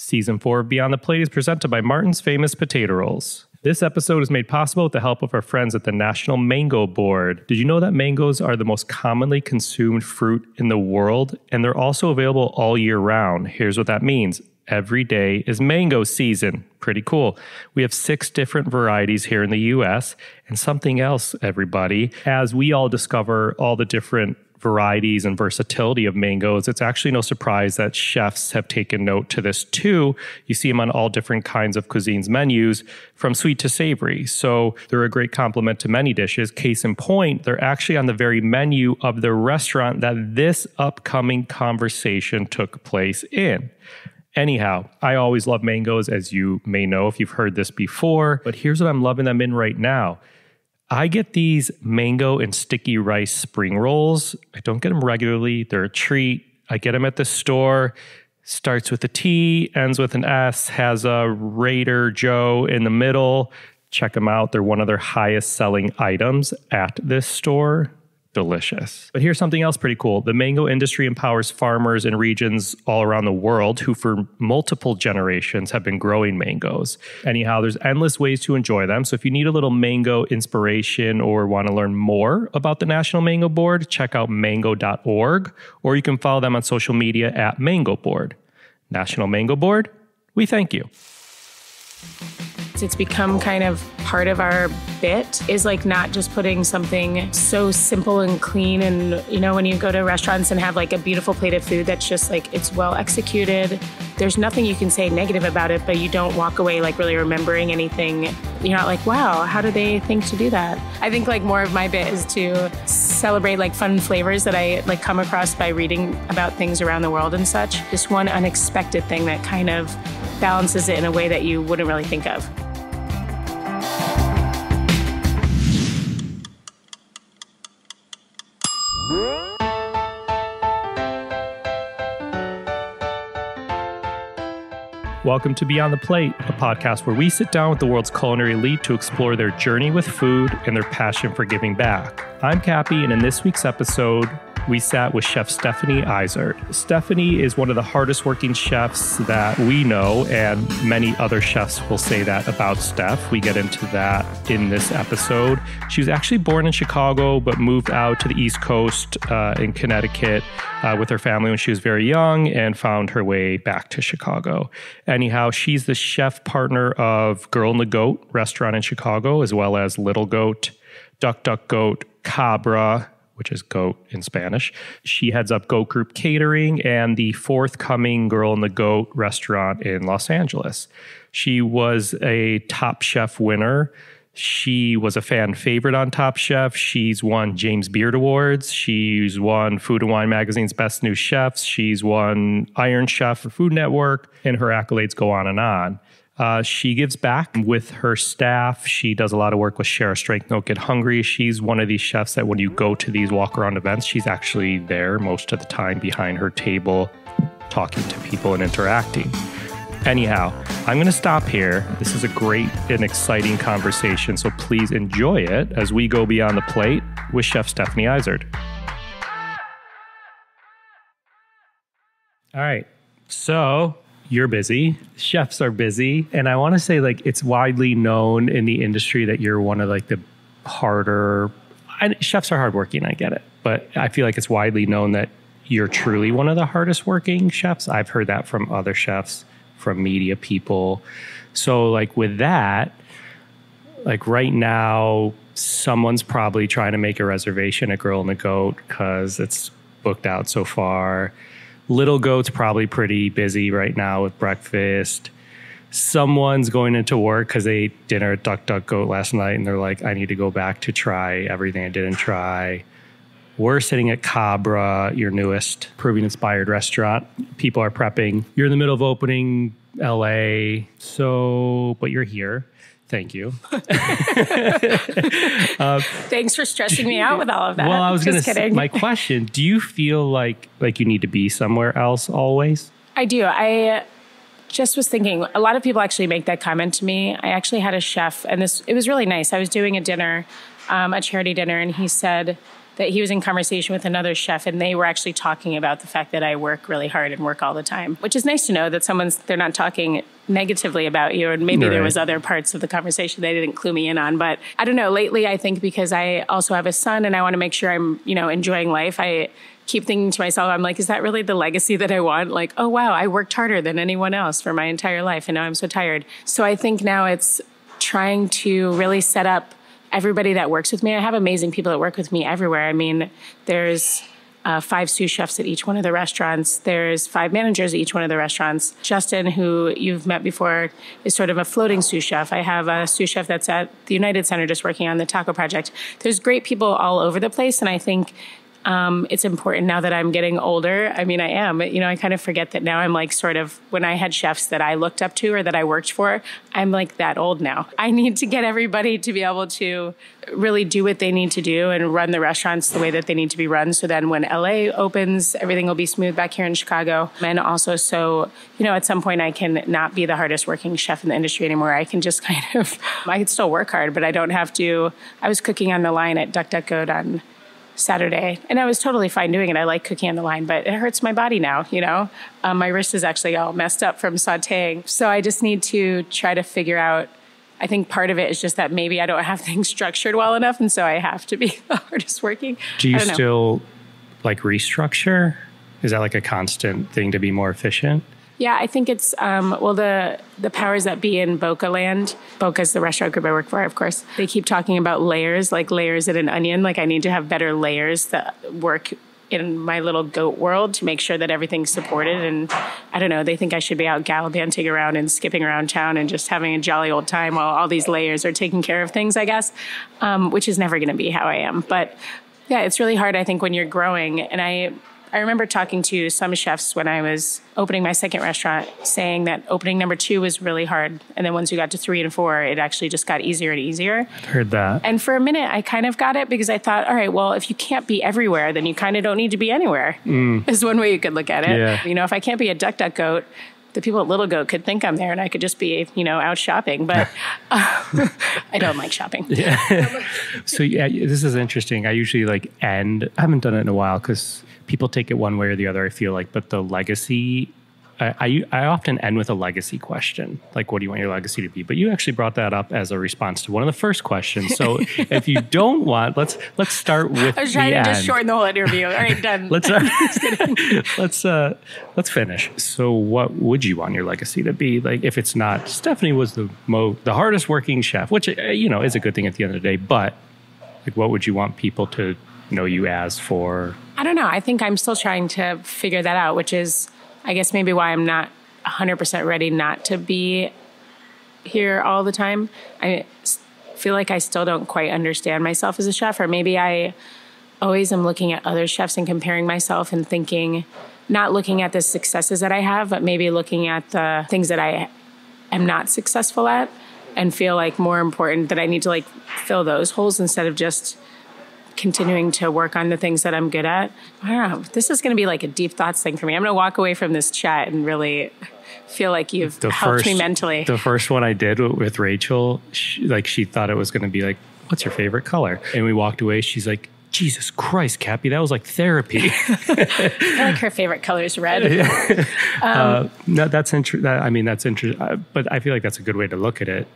Season 4 of Beyond the Plate is presented by Martin's Famous Potato Rolls. This episode is made possible with the help of our friends at the National Mango Board. Did you know that mangoes are the most commonly consumed fruit in the world? And they're also available all year round. Here's what that means. Every day is mango season. Pretty cool. We have 6 different varieties here in the U.S. And something else, everybody, as we all discover all the different varieties and versatility of mangoes, it's actually no surprise that chefs have taken note to this too. You see them on all different kinds of cuisines menus, from sweet to savory. So they're a great complement to many dishes. Case in point, they're actually on the very menu of the restaurant that this upcoming conversation took place in. Anyhow, I always love mangoes, as you may know if you've heard this before, but here's what I'm loving them in right now. I get these mango and sticky rice spring rolls. I don't get them regularly. They're a treat. I get them at the store. Starts with a T, ends with an S, has a Raider Joe in the middle. Check them out. They're one of their highest selling items at this store. Delicious. But here's something else pretty cool. The mango industry empowers farmers in regions all around the world who for multiple generations have been growing mangoes. Anyhow, there's endless ways to enjoy them. So if you need a little mango inspiration or want to learn more about the National Mango Board, check out mango.org, or you can follow them on social media at Mango Board. National Mango Board, we thank you. It's become kind of part of our bit, is like not just putting something so simple and clean. And, you know, when you go to restaurants and have like a beautiful plate of food that's just like, it's well executed. There's nothing you can say negative about it, but you don't walk away like really remembering anything. You're not like, wow, how did they think to do that? I think like more of my bit is to celebrate like fun flavors that I like come across by reading about things around the world and such. Just one unexpected thing that kind of balances it in a way that you wouldn't really think of. Welcome to Beyond the Plate, a podcast where we sit down with the world's culinary elite to explore their journey with food and their passion for giving back. I'm Cappy, and in this week's episode, we sat with Chef Stephanie Izard. Stephanie is one of the hardest working chefs that we know, and many other chefs will say that about Steph. We get into that in this episode. She was actually born in Chicago, but moved out to the East Coast in Connecticut with her family when she was very young and found her way back to Chicago. Anyhow, she's the chef partner of Girl and the Goat restaurant in Chicago, as well as Little Goat, Duck Duck Goat, Cabra, which is goat in Spanish. She heads up Goat Group Catering and the forthcoming Girl and the Goat restaurant in Los Angeles. She was a Top Chef winner. She was a fan favorite on Top Chef. She's won James Beard Awards. She's won Food and Wine Magazine's Best New Chefs. She's won Iron Chef for Food Network, and her accolades go on and on. She gives back with her staff. She does a lot of work with Share a Strength, Don't Get Hungry. She's one of these chefs that when you go to these walk-around events, she's actually there most of the time behind her table, talking to people and interacting. Anyhow, I'm going to stop here. This is a great and exciting conversation, so please enjoy it as we go beyond the plate with Chef Stephanie Izard. All right, so you're busy. Chefs are busy. And I want to say, like, it's widely known in the industry that you're one of like the harder, chefs are hardworking, I get it. But I feel like it's widely known that you're truly one of the hardest working chefs. I've heard that from other chefs, from media people. So like with that, like right now, someone's probably trying to make a reservation at Girl and the Goat because it's booked out so far. Little Goat's probably pretty busy right now with breakfast. Someone's going into work because they ate dinner at Duck Duck Goat last night and they're like, I need to go back to try everything I didn't try. We're sitting at Cabra, your newest Peruvian-inspired restaurant. People are prepping. You're in the middle of opening LA, but you're here. Thank you. Thanks for stressing me out with all of that. Well, I was just kidding. My question, do you feel like you need to be somewhere else always? I do. I just was thinking, a lot of people actually make that comment to me. I actually had a chef, and it was really nice. I was doing a dinner, a charity dinner, and he said that he was in conversation with another chef, and they were actually talking about the fact that I work really hard and work all the time, which is nice to know that they're not talking negatively about you, and maybe there was other parts of the conversation they didn't clue me in on. But I don't know, lately I think because I also have a son and I want to make sure I'm, enjoying life, I keep thinking to myself, I'm like, is that really the legacy that I want? Like, oh wow, I worked harder than anyone else for my entire life and now I'm so tired. So I think now it's trying to really set up everybody that works with me. I have amazing people that work with me everywhere. I mean, there's 5 sous chefs at each one of the restaurants. There's 5 managers at each one of the restaurants. Justin, who you've met before, is sort of a floating sous chef. I have a sous chef that's at the United Center just working on the taco project. There's great people all over the place, and I think it's important now that I'm getting older. I mean, I am. I kind of forget that now I'm like sort of, when I had chefs that I looked up to or that I worked for, I'm like that old now. I need to get everybody to be able to really do what they need to do and run the restaurants the way that they need to be run. So then when LA opens, everything will be smooth back here in Chicago. And also, so, at some point I can not be the hardest working chef in the industry anymore. I can just kind of, I can still work hard, but I don't have to. I was cooking on the line at DuckDuckGo on Saturday, and I was totally fine doing it. I like cooking on the line, but it hurts my body now, my wrist is actually all messed up from sauteing. So I just need to try to figure out, I think part of it is just that maybe I don't have things structured well enough, and so I have to be the hardest working. Do you still like restructure? Is that like a constant thing to be more efficient? Yeah, I think it's, the powers that be in Boca Land, Boca's the restaurant group I work for, of course, they keep talking about layers, like layers in an onion. Like I need to have better layers that work in my little goat world to make sure that everything's supported. And I don't know, they think I should be out gallivanting around and skipping around town and just having a jolly old time while all these layers are taking care of things, I guess, which is never going to be how I am. But yeah, it's really hard, I think, when you're growing. And I remember talking to some chefs when I was opening my second restaurant saying that opening number 2 was really hard. And then once you got to 3 and 4, it actually just got easier and easier. I've heard that. And for a minute, I kind of got it because I thought, all right, well, if you can't be everywhere, then you kind of don't need to be anywhere, is one way you could look at it. Yeah. If I can't be a DuckDuckGoat, the people at Little Goat could think I'm there and I could just be, out shopping. But I don't like shopping. Yeah. So yeah, this is interesting. I usually I haven't done it in a while because people take it one way or the other, I feel like. But the legacy, I often end with a legacy question. Like, what do you want your legacy to be? But you actually brought that up as a response to one of the first questions. So if you don't want, let's start with I was trying to just shorten the whole interview. All right, done. Let's finish. So what would you want your legacy to be? Like, if it's not, Stephanie was the hardest working chef, which, is a good thing at the end of the day. But what would you want people to know you as for? I don't know. I think I'm still trying to figure that out, which is, I guess, maybe why I'm not 100% ready not to be here all the time. I feel like I still don't quite understand myself as a chef, or maybe I always am looking at other chefs and comparing myself and thinking, not looking at the successes that I have, but maybe looking at the things that I am not successful at and feel like more important that I need to fill those holes instead of just continuing to work on the things that I'm good at. I don't know. This is going to be like a deep thoughts thing for me. I'm going to walk away from this chat and really feel like you've helped me mentally. The first one I did with Rachel, she thought it was going to be like, what's your favorite color? And we walked away. She's like, Jesus Christ, Cappy, that was like therapy. I feel like her favorite color is red. No, that's interesting. That's interesting. But I feel like that's a good way to look at it.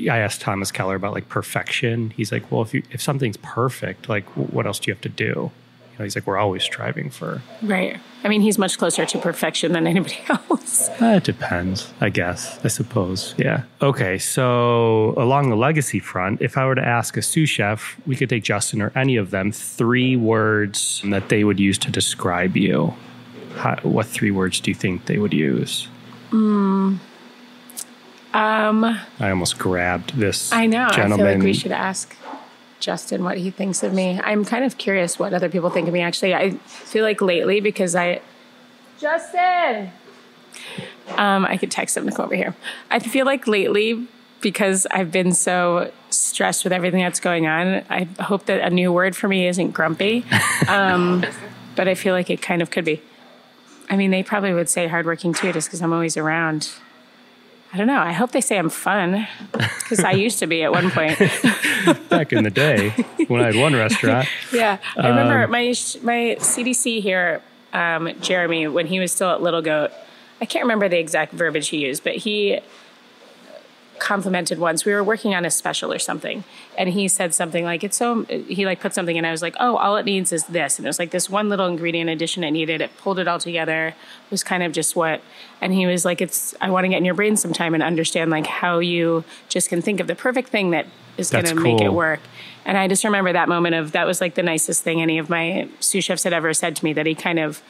I asked Thomas Keller about perfection. He's like, well, if something's perfect, what else do you have to do? He's like, we're always striving for. Right. I mean, he's much closer to perfection than anybody else. It depends, I guess, I suppose. Yeah. Okay. So along the legacy front, if I were to ask a sous chef, we could take Justin or any of them, 3 words that they would use to describe you. What 3 words do you think they would use? I almost grabbed this I know. gentleman. I feel like we should ask Justin what he thinks of me. I'm kind of curious what other people think of me, actually. I feel like lately, because Justin! I could text him to come over here. I feel like lately, because I've been so stressed with everything that's going on, I hope that a new word for me isn't grumpy. But I feel like it kind of could be. I mean, they probably would say hardworking too, just because I'm always around. I don't know. I hope they say I'm fun because I used to be at one point. Back in the day when I had one restaurant. Yeah. I remember my CDC here, Jeremy, when he was still at Little Goat, I can't remember the exact verbiage he used, but he complimented once. We were working on a special or something, and he said something like, he like put something in. I was like, oh, all it needs is this. And it was like this one little ingredient addition it needed. It pulled it all together. It was kind of just and he was like, I want to get in your brain sometime and understand like how you just can think of the perfect thing that is going to make it work. And I just remember that moment that was like the nicest thing any of my sous chefs had ever said to me, that he kind of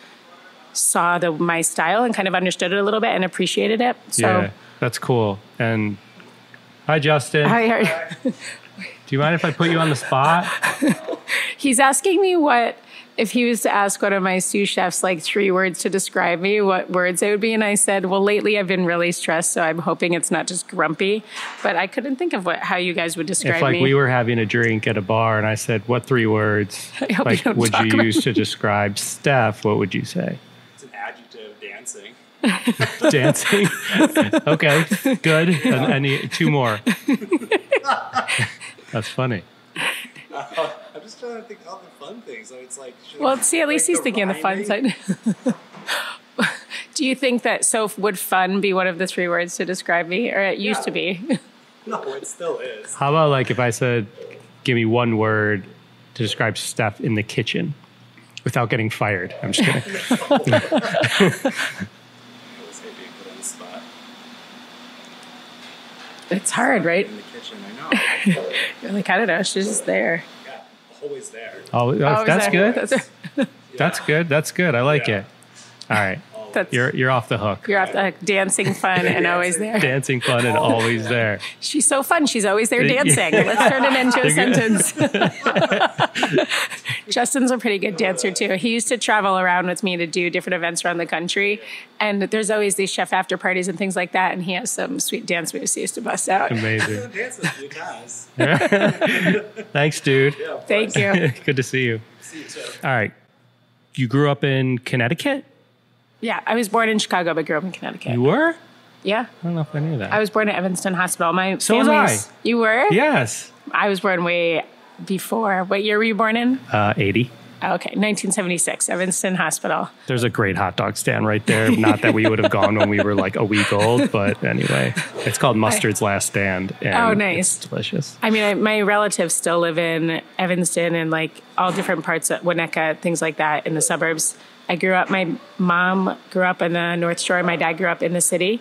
saw my style and kind of understood it a little bit and appreciated it. So yeah, that's cool. And hi, Justin. Hi. Do you mind if I put you on the spot? He's asking me if he was to ask one of my sous chefs like 3 words to describe me, what words it would be. And I said, well, lately I've been really stressed, so I'm hoping it's not just grumpy. But I couldn't think of how you guys would describe me. If we were having a drink at a bar and I said, what 3 words would you use to describe Steph? What would you say? It's an adjective, dancing. Dancing? Okay, good. Yeah. And 2 more. That's funny. I'm just trying to think of all the fun things. So it's like, at least he's thinking of the fun side. Do you think that would fun be one of the 3 words to describe me, or it used to be? No, it still is. How about like if I said, give me 1 word to describe Steph in the kitchen without getting fired? I'm just kidding. It's hard, right? In the kitchen, I know. You're like, I don't know. She's just there. Yeah, always there. Oh, that's there. good. That's good. That's good. I like it. All right. You're off the hook. You're off the hook. Dancing, fun, and always there. Dancing, fun, and always there. She's so fun. She's always there dancing. Let's turn it into a sentence. Justin's a pretty good dancer, too. He used to travel around with me to do different events around the country. And there's always these chef after parties and things like that. And he has some sweet dance moves he used to bust out. Amazing. Dances, Thanks, dude. Yeah, thank you. Good to see you. See you too. All right. You grew up in Connecticut? Yeah, I was born in Chicago, but grew up in Connecticut. You were? Yeah. I don't know if I knew that. I was born at Evanston Hospital. So was I. You were? Yes. I was born way before. What year were you born in? 80. Okay, 1976, Evanston Hospital. There's a great hot dog stand right there. Not that we would have gone when we were like a week old, but anyway. It's called Mustard's Last Stand. And oh, nice. It's delicious. I mean, my relatives still live in Evanston and like all different parts of Winnetka, things like that in the suburbs. My mom grew up in the North Shore. My dad grew up in the city.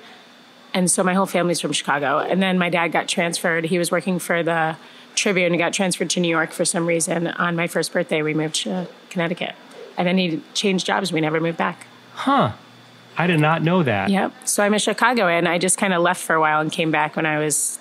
And so my whole family's from Chicago. And then my dad got transferred. He was working for the Tribune and got transferred to New York for some reason. On my first birthday, we moved to Connecticut. And then he changed jobs. We never moved back. Huh. I did not know that. Yep. So I'm a Chicagoan. I just kind of left for a while and came back when I was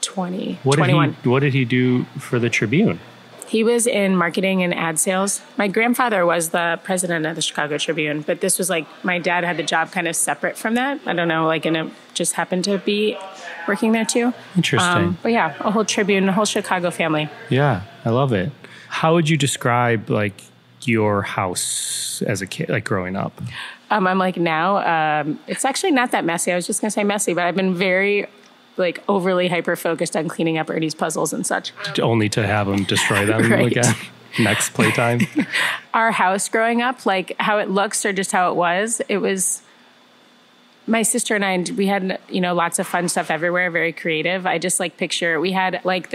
21. What did he do for the Tribune? He was in marketing and ad sales. My grandfather was the president of the Chicago Tribune, but this was like, my dad had the job kind of separate from that. I don't know, just happened to be working there too. Interesting. But yeah, a whole Tribune, a whole Chicago family. Yeah, I love it. How would you describe like your house as a kid, like growing up? I'm like now, it's actually not that messy. I was just going to say messy, but I've been very like overly hyper-focused on cleaning up Ernie's puzzles and such. Only to have him destroy them Right. again. Next playtime. Our house growing up, like how it looks or just how it was my sister and I, we had, lots of fun stuff everywhere, very creative. I just like picture, we had like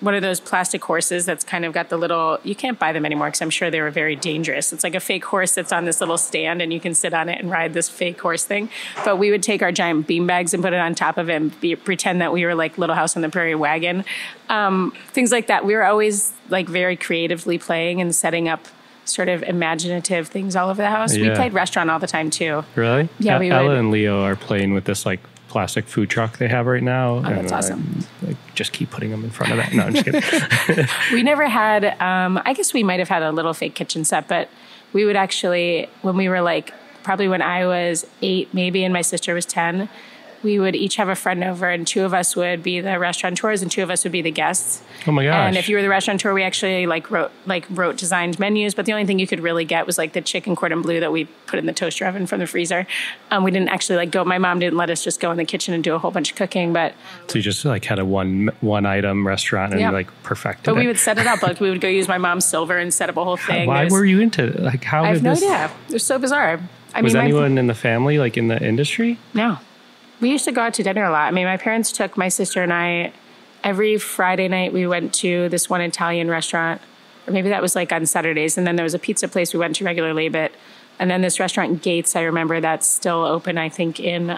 one of those plastic horses that's kind of got the little, you can't buy them anymore because I'm sure they were very dangerous. It's like a fake horse that's on this little stand and you can sit on it and ride this fake horse thing. But we would take our giant bean bags and put it on top of it and pretend that we were like Little House on the Prairie wagon. Things like that. We were always like very creatively playing and setting up sort of imaginative things all over the house. Yeah. We played restaurant all the time too. Really? Yeah, we Ella would. and Leo are playing with this like plastic food truck they have right now. Oh, that's awesome. I just keep putting them in front of that. No, I'm just kidding. We never had, I guess we might have had a little fake kitchen set, but we would actually, when we were like, probably when I was 8 maybe and my sister was 10, we would each have a friend over, and 2 of us would be the restaurateurs and 2 of us would be the guests. Oh my gosh. And if you were the restaurateur, we actually wrote designed menus, but the only thing you could really get was like the chicken cordon bleu that we put in the toaster oven from the freezer. We didn't actually my mom didn't let us just go in the kitchen and do a whole bunch of cooking, but. So you just had a one item restaurant and perfected it. But we would set it up. Like we would go use my mom's silver and set up a whole thing. Why were you into it? How I have did no this? idea. It was so bizarre. Was anyone in the family in the industry? No. We used to go out to dinner a lot. I mean, my parents took my sister and I every Friday night. We went to this one Italian restaurant, or maybe that was on Saturdays. And then there was a pizza place we went to regularly. And then this restaurant Gates, I remember that's still open, I think, in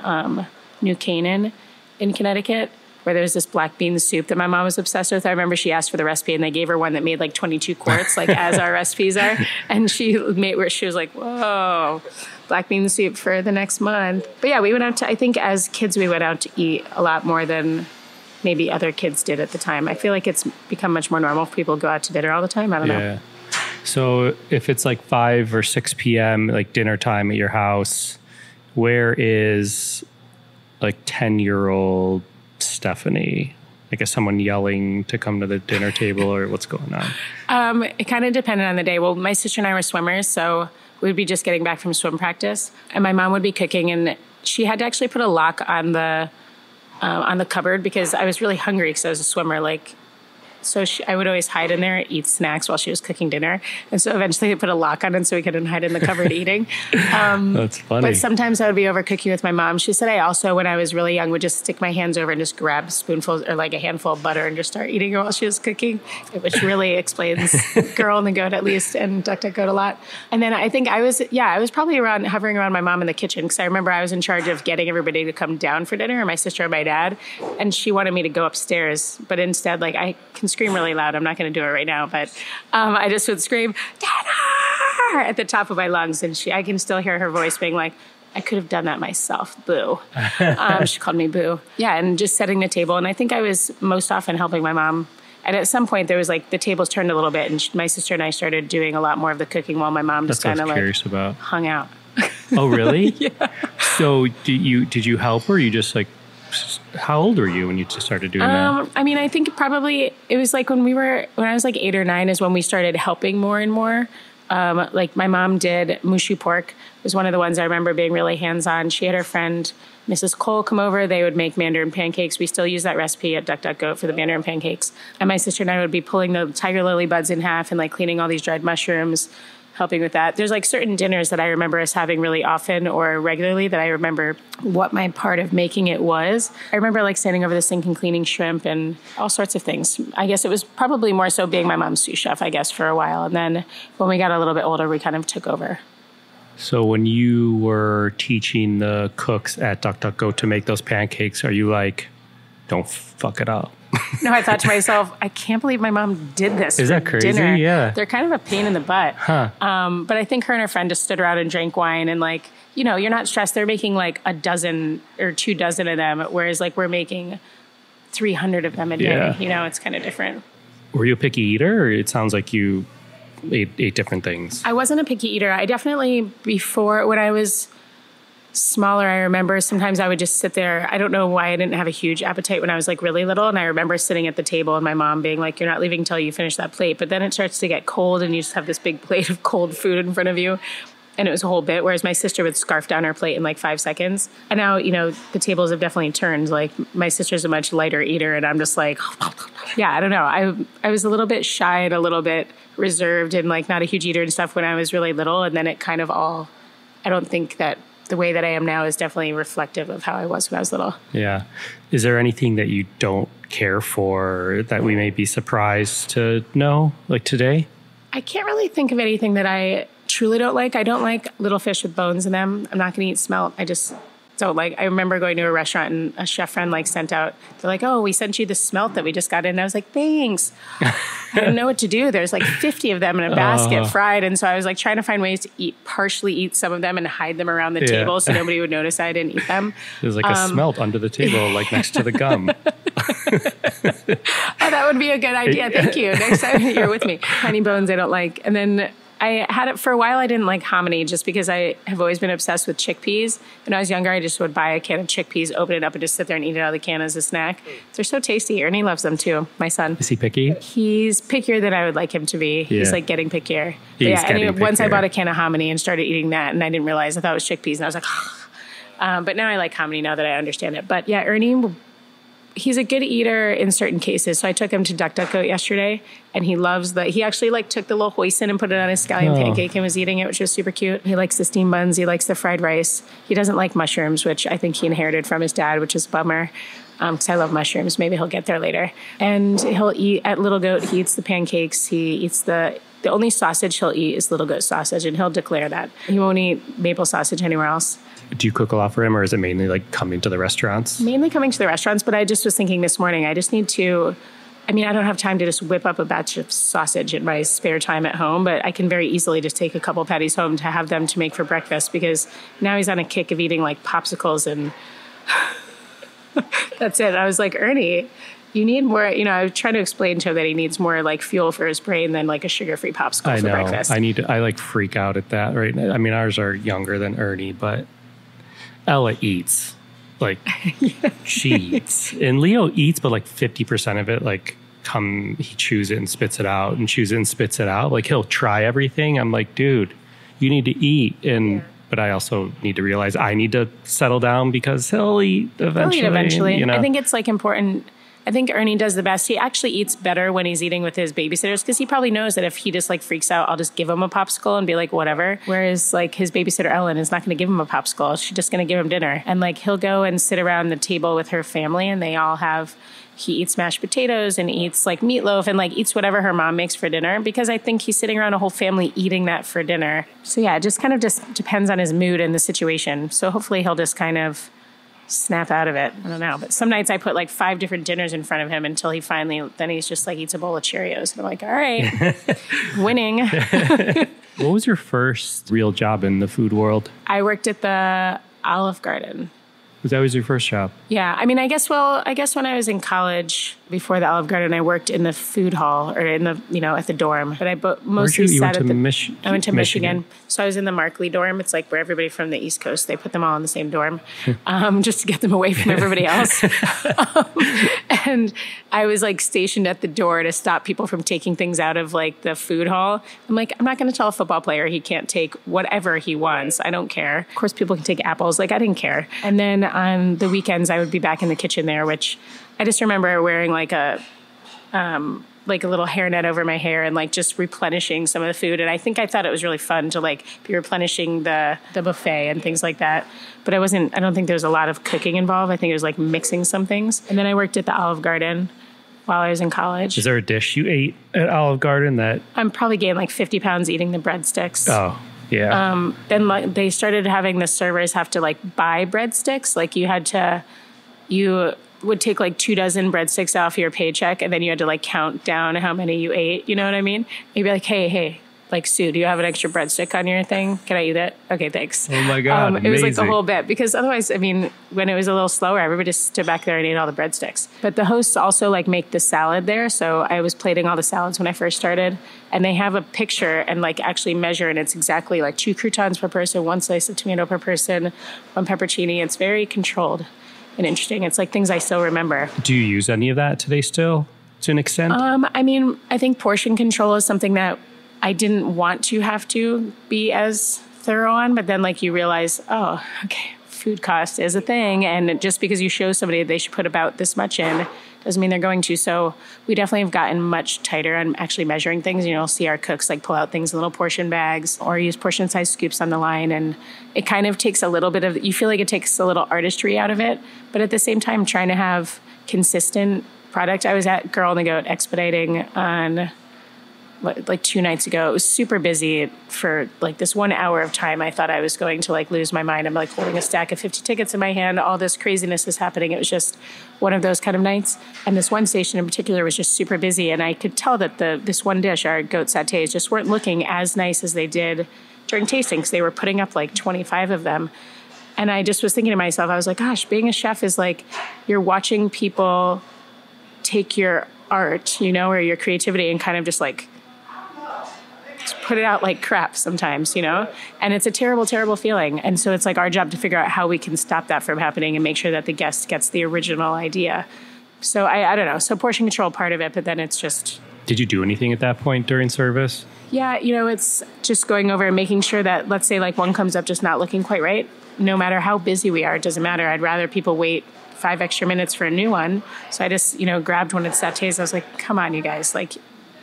New Canaan in Connecticut, where there's this black bean soup that my mom was obsessed with. I remember she asked for the recipe and they gave her one that made 22 quarts, as our recipes are. And she was like, whoa, black bean soup for the next month. But yeah, we went out I think as kids, we went out to eat a lot more than maybe other kids did at the time. I feel like it's become much more normal for people to go out to dinner all the time. I don't know. So if it's 5 or 6 p.m., dinner time at your house, where is 10-year-old Stephanie? Is someone yelling to come to the dinner table, or what's going on? It kind of depended on the day. Well, my sister and I were swimmers, so we'd be just getting back from swim practice, and my mom would be cooking, and she had to actually put a lock on the cupboard because I was really hungry because I was a swimmer. So I would always hide in there, eat snacks while she was cooking dinner. And so eventually they put a lock on it so we couldn't hide in the cupboard eating. That's funny. But sometimes I would be over cooking with my mom. She said I also, when I was really young, would just stick my hands over and just grab spoonfuls or a handful of butter and just start eating it while she was cooking, which really explains Girl and the Goat, at least, and Duck, Duck, Goat a lot. And then I think I was probably hovering around my mom in the kitchen because I remember I was in charge of getting everybody to come down for dinner, my sister and my dad. And she wanted me to go upstairs. But instead, I can scream really loud. I'm not going to do it right now, but I just would scream, dinner, at the top of my lungs. And I can still hear her voice being like, I could have done that myself. Boo. She called me Boo. Yeah. And just setting the table. And I think I was most often helping my mom. And at some point there was the tables turned a little bit and my sister and I started doing a lot more of the cooking while my mom just kind of hung out. Oh, really? Yeah. So did you help her? Or you just how old were you when you started doing that? I mean, I think probably it was when I was 8 or 9 is when we started helping more and more. My mom did mushu pork, was one of the ones I remember being really hands-on. She had her friend, Mrs. Cole, come over. They would make mandarin pancakes. We still use that recipe at Duck, Duck, Goat for the mandarin pancakes. And my sister and I would be pulling the tiger lily buds in half and cleaning all these dried mushrooms, helping with that. There's certain dinners that I remember us having really often or regularly that I remember what my part of making it was. I remember standing over the sink and cleaning shrimp and all sorts of things. I guess it was probably more so being my mom's sous chef, I guess, for a while. And then when we got a little bit older, we kind of took over. So when you were teaching the cooks at Duck, Duck, Goat to make those pancakes, are you don't fuck it up? No, I thought to myself, I can't believe my mom did this. Is that crazy? Dinner. Yeah. They're kind of a pain in the butt. Huh. But I think her and her friend just stood around and drank wine and you're not stressed. They're making a dozen or 2 dozen of them, whereas we're making 300 of them a day. Yeah. It's kind of different. Were you a picky eater, or it sounds like you ate different things? I wasn't a picky eater. I definitely, before, when I was smaller, I remember sometimes I would just sit there. I don't know why I didn't have a huge appetite when I was really little. And I remember sitting at the table and my mom being like, you're not leaving until you finish that plate. But then it starts to get cold and you just have this big plate of cold food in front of you. And it was a whole bit. Whereas my sister would scarf down her plate in 5 seconds. And now, the tables have definitely turned. My sister's a much lighter eater and I'm just yeah, I don't know. I was a little bit shy and a little bit reserved and not a huge eater and stuff when I was really little. And then it kind of all, I don't think that the way that I am now is definitely reflective of how I was when I was little. Yeah. Is there anything that you don't care for that we may be surprised to know, today? I can't really think of anything that I truly don't like. I don't like little fish with bones in them. I'm not going to eat smelt. I just don't like. I remember going to a restaurant and a chef friend sent out, they're like, oh, we sent you the smelt that we just got in. And I was like, thanks. I didn't know what to do. There's 50 of them in a basket fried. And so I was trying to find ways to partially eat some of them and hide them around the table so nobody would notice I didn't eat them. There's a smelt under the table, next to the gum. Oh, that would be a good idea. Thank you. Next time you're with me. Honey bones I don't like. And then I had it for a while. I didn't like hominy just because I have always been obsessed with chickpeas. When I was younger, I just would buy a can of chickpeas, open it up, and just sit there and eat it out of the can as a snack. They're so tasty. Ernie loves them too, my son. Is he picky? He's pickier than I would like him to be. Yeah. He's like getting pickier. Once I bought a can of hominy and started eating that, and I didn't realize, I thought it was chickpeas, and I was like, but now I like hominy now that I understand it. But yeah, Ernie, he's a good eater in certain cases. So I took him to Duck Duck Goat yesterday, and he actually like took the little hoisin and put it on his scallion pancake and was eating it, which was super cute. He likes the steamed buns. He likes the fried rice. He doesn't like mushrooms, which I think he inherited from his dad, which is a bummer. Because I love mushrooms. Maybe he'll get there later. And he'll eat at Little Goat. He eats the pancakes. He eats the only sausage he'll eat is Little Goat sausage, and he'll declare that. He won't eat maple sausage anywhere else. Do you cook a lot for him, or is it mainly like coming to the restaurants? Mainly coming to the restaurants, but I just was thinking this morning, I just need to, I don't have time to just whip up a batch of sausage in my spare time at home, but I can very easily just take a couple patties home to have them to make for breakfast, because now he's on a kick of eating like popsicles and that's it. I was like, Ernie, you need more, I was trying to explain to him that he needs more like fuel for his brain than like a sugar-free popsicle for breakfast. I like freak out at that right now. Ours are younger than Ernie, but Ella eats. Like, she eats. And Leo eats, but like 50% of it, like, he chews it and spits it out and chews it and spits it out. Like, he'll try everything. I'm like, dude, you need to eat. But I also need to realize I need to settle down because he'll eat eventually. I think it's like important. I think Ernie does the best. He actually eats better when he's eating with his babysitters, because he probably knows that if he just like freaks out, I'll just give him a popsicle and be like, whatever. Whereas like his babysitter, Ellen, is not going to give him a popsicle. She's just going to give him dinner. And like he'll go and sit around the table with her family, and he eats mashed potatoes and eats like meatloaf and like eats whatever her mom makes for dinner, because I think he's sitting around a whole family eating that for dinner. So yeah, it just kind of just depends on his mood and the situation. So hopefully he'll just kind of snap out of it. I don't know. But some nights I put like 5 different dinners in front of him until then he's just like eats a bowl of Cheerios. And I'm like, all right, winning. What was your first real job in the food world? I worked at the Olive Garden. Was that your first job? Yeah. I guess when I was in college, before the Olive Garden, I worked in the food hall or in the, at the dorm. But I mostly sat at the... I went to Michigan. So I was in the Markley dorm. It's like where everybody from the East Coast, they put them all in the same dorm just to get them away from everybody else. And I was like stationed at the door to stop people from taking things out of like the food hall. I'm like, I'm not going to tell a football player he can't take whatever he wants. I don't care. Of course, people can take apples. Like, I didn't care. And then on the weekends, I would be back in the kitchen there, which I just remember wearing like a little hairnet over my hair and like just replenishing some of the food. And I think I thought it was really fun to like be replenishing the buffet and things like that. But I don't think there was a lot of cooking involved. I think it was like mixing some things. And then I worked at the Olive Garden while I was in college. Is there a dish you ate at Olive Garden that... I'm probably gained like 50 pounds eating the breadsticks. Oh, yeah. Then like, they started having the servers have to like buy breadsticks. Like you would take like 2 dozen breadsticks off your paycheck, and then you had to like count down how many you ate. You know what I mean? You'd be like, hey, like, Sue, do you have an extra breadstick on your thing? Can I eat it? Okay, thanks. Oh my God, it was like the whole bit, because otherwise, when it was a little slower, everybody just stood back there and ate all the breadsticks. But the hosts also like make the salad there. So I was plating all the salads when I first started, and they have a picture and like actually measure, and it's exactly like 2 croutons per person, 1 slice of tomato per person, 1 pepperoni. It's very controlled and interesting. It's like things I still remember. Do you use any of that today still, to an extent? I think portion control is something that I didn't want to have to be as thorough on, but then like you realize, oh, okay, food cost is a thing. And just because you show somebody they should put about this much in doesn't mean they're going to. So we definitely have gotten much tighter on actually measuring things. You'll see our cooks like pull out things in little portion bags or use portion size scoops on the line. And it kind of takes a little bit of, you feel like it takes a little artistry out of it, but at the same time, trying to have consistent product. I was at Girl and the Goat expediting on like 2 nights ago. It was super busy for like this 1 hour of time. I thought I was going to like lose my mind. I'm like holding a stack of 50 tickets in my hand. All this craziness is happening. It was just one of those kind of nights. And this one station in particular was just super busy. And I could tell that this one dish, our goat satays, just weren't looking as nice as they did during tasting, because they were putting up like 25 of them. And I just was thinking to myself, I was like, gosh, being a chef is like you're watching people take your art, or your creativity, and kind of just like put it out like crap sometimes, you know? And it's a terrible, terrible feeling. And so it's like our job to figure out how we can stop that from happening and make sure that the guest gets the original idea. So I don't know. So portion control part of it, but then it's just... Did you do anything at that point during service? Yeah, you know, it's just going over and making sure that, let's say like one comes up just not looking quite right. No matter how busy we are, it doesn't matter. I'd rather people wait 5 extra minutes for a new one. So I just, you know, grabbed one at Satay's. I was like, come on, you guys. Like,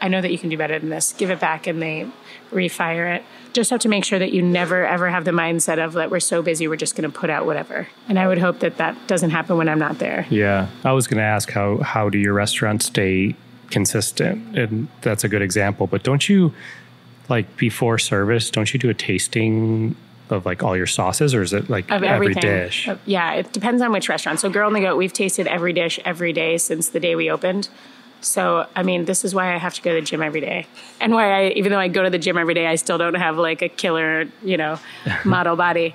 I know that you can do better than this. Give it back. And they refire it. Just have to make sure that you never, ever have the mindset of that we're so busy, we're just going to put out whatever. And I would hope that that doesn't happen when I'm not there. Yeah. I was going to ask how do your restaurants stay consistent? And that's a good example. But don't you, like before service, don't you do a tasting of like all your sauces, or is it like of every everything. dish? Yeah, it depends on which restaurant. So Girl on the Goat, we've tasted every dish every day since the day we opened. So, I mean, this is why I have to go to the gym every day. And why even though I go to the gym every day, I still don't have like a killer, you know, model body.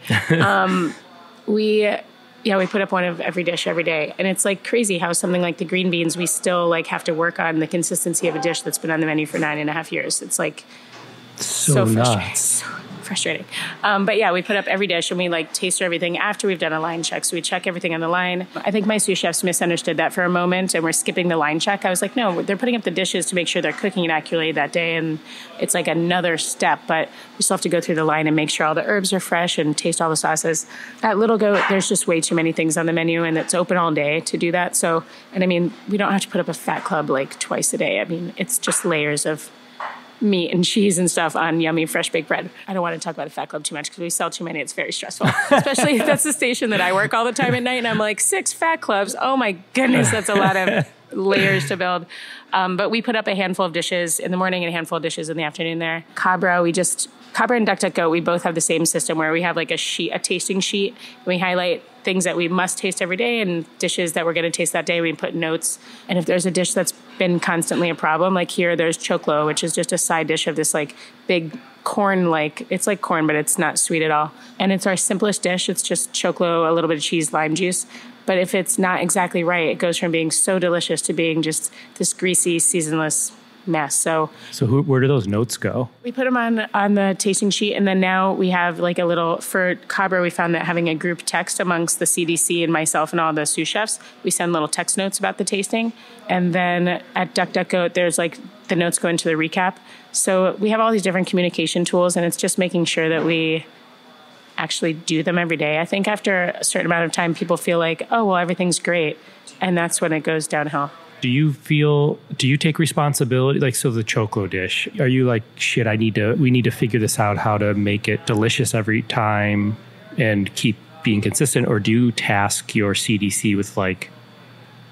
We put up one of every dish every day. And it's like crazy how something like the green beans, we still like have to work on the consistency of a dish that's been on the menu for 9.5 years. It's like so frustrating. So frustrating. But yeah, we put up every dish and we like taste everything after we've done a line check. So we check everything on the line. I think my sous chefs misunderstood that for a moment and we're skipping the line check. I was like, no, they're putting up the dishes to make sure they're cooking it accurately that day. And it's like another step, but we still have to go through the line and make sure all the herbs are fresh and taste all the sauces. At Little Goat, there's just way too many things on the menu and it's open all day to do that. So, and I mean, we don't have to put up a fat club like twice a day. I mean, it's just layers of meat and cheese and stuff on yummy fresh baked bread. I don't want to talk about a fat club too much because we sell too many. It's very stressful, especially if that's the station that I work all the time at night. And I'm like, 6 fat clubs. Oh my goodness, that's a lot of layers to build. But we put up a handful of dishes in the morning and a handful of dishes in the afternoon there. Cabra and DuckDuckGo, we both have the same system where we have like a tasting sheet. We highlight things that we must taste every day and dishes that we're going to taste that day. We put notes. And if there's a dish that's been constantly a problem, like here, there's choclo, which is just a side dish of this like big corn, like it's like corn, but it's not sweet at all. And it's our simplest dish. It's just choclo, a little bit of cheese, lime juice. But if it's not exactly right, it goes from being so delicious to being just this greasy, seasonless mess. So where do those notes go? We put them on the tasting sheet, and then now we have like a little, for Cabra, we found that having a group text amongst the CDC and myself and all the sous chefs, we send little text notes about the tasting. And then at DuckDuckGo, there's like the notes go into the recap. So we have all these different communication tools, and it's just making sure that we actually do them every day. I think after a certain amount of time, people feel like, oh, well, everything's great. And that's when it goes downhill. Do you take responsibility? Like, so the choclo dish, are you like, shit, we need to figure this out, how to make it delicious every time and keep being consistent? Or do you task your CDC with like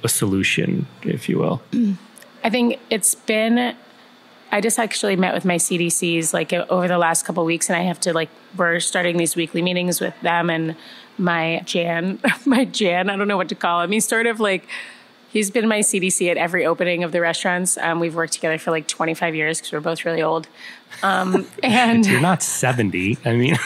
a solution, if you will? I think I just actually met with my CDCs like over the last couple of weeks, and we're starting these weekly meetings with them and my Jan, I don't know what to call him. He's sort of like, he's been my CDC at every opening of the restaurants. We've worked together for like 25 years because we're both really old. And you're not 70. I mean,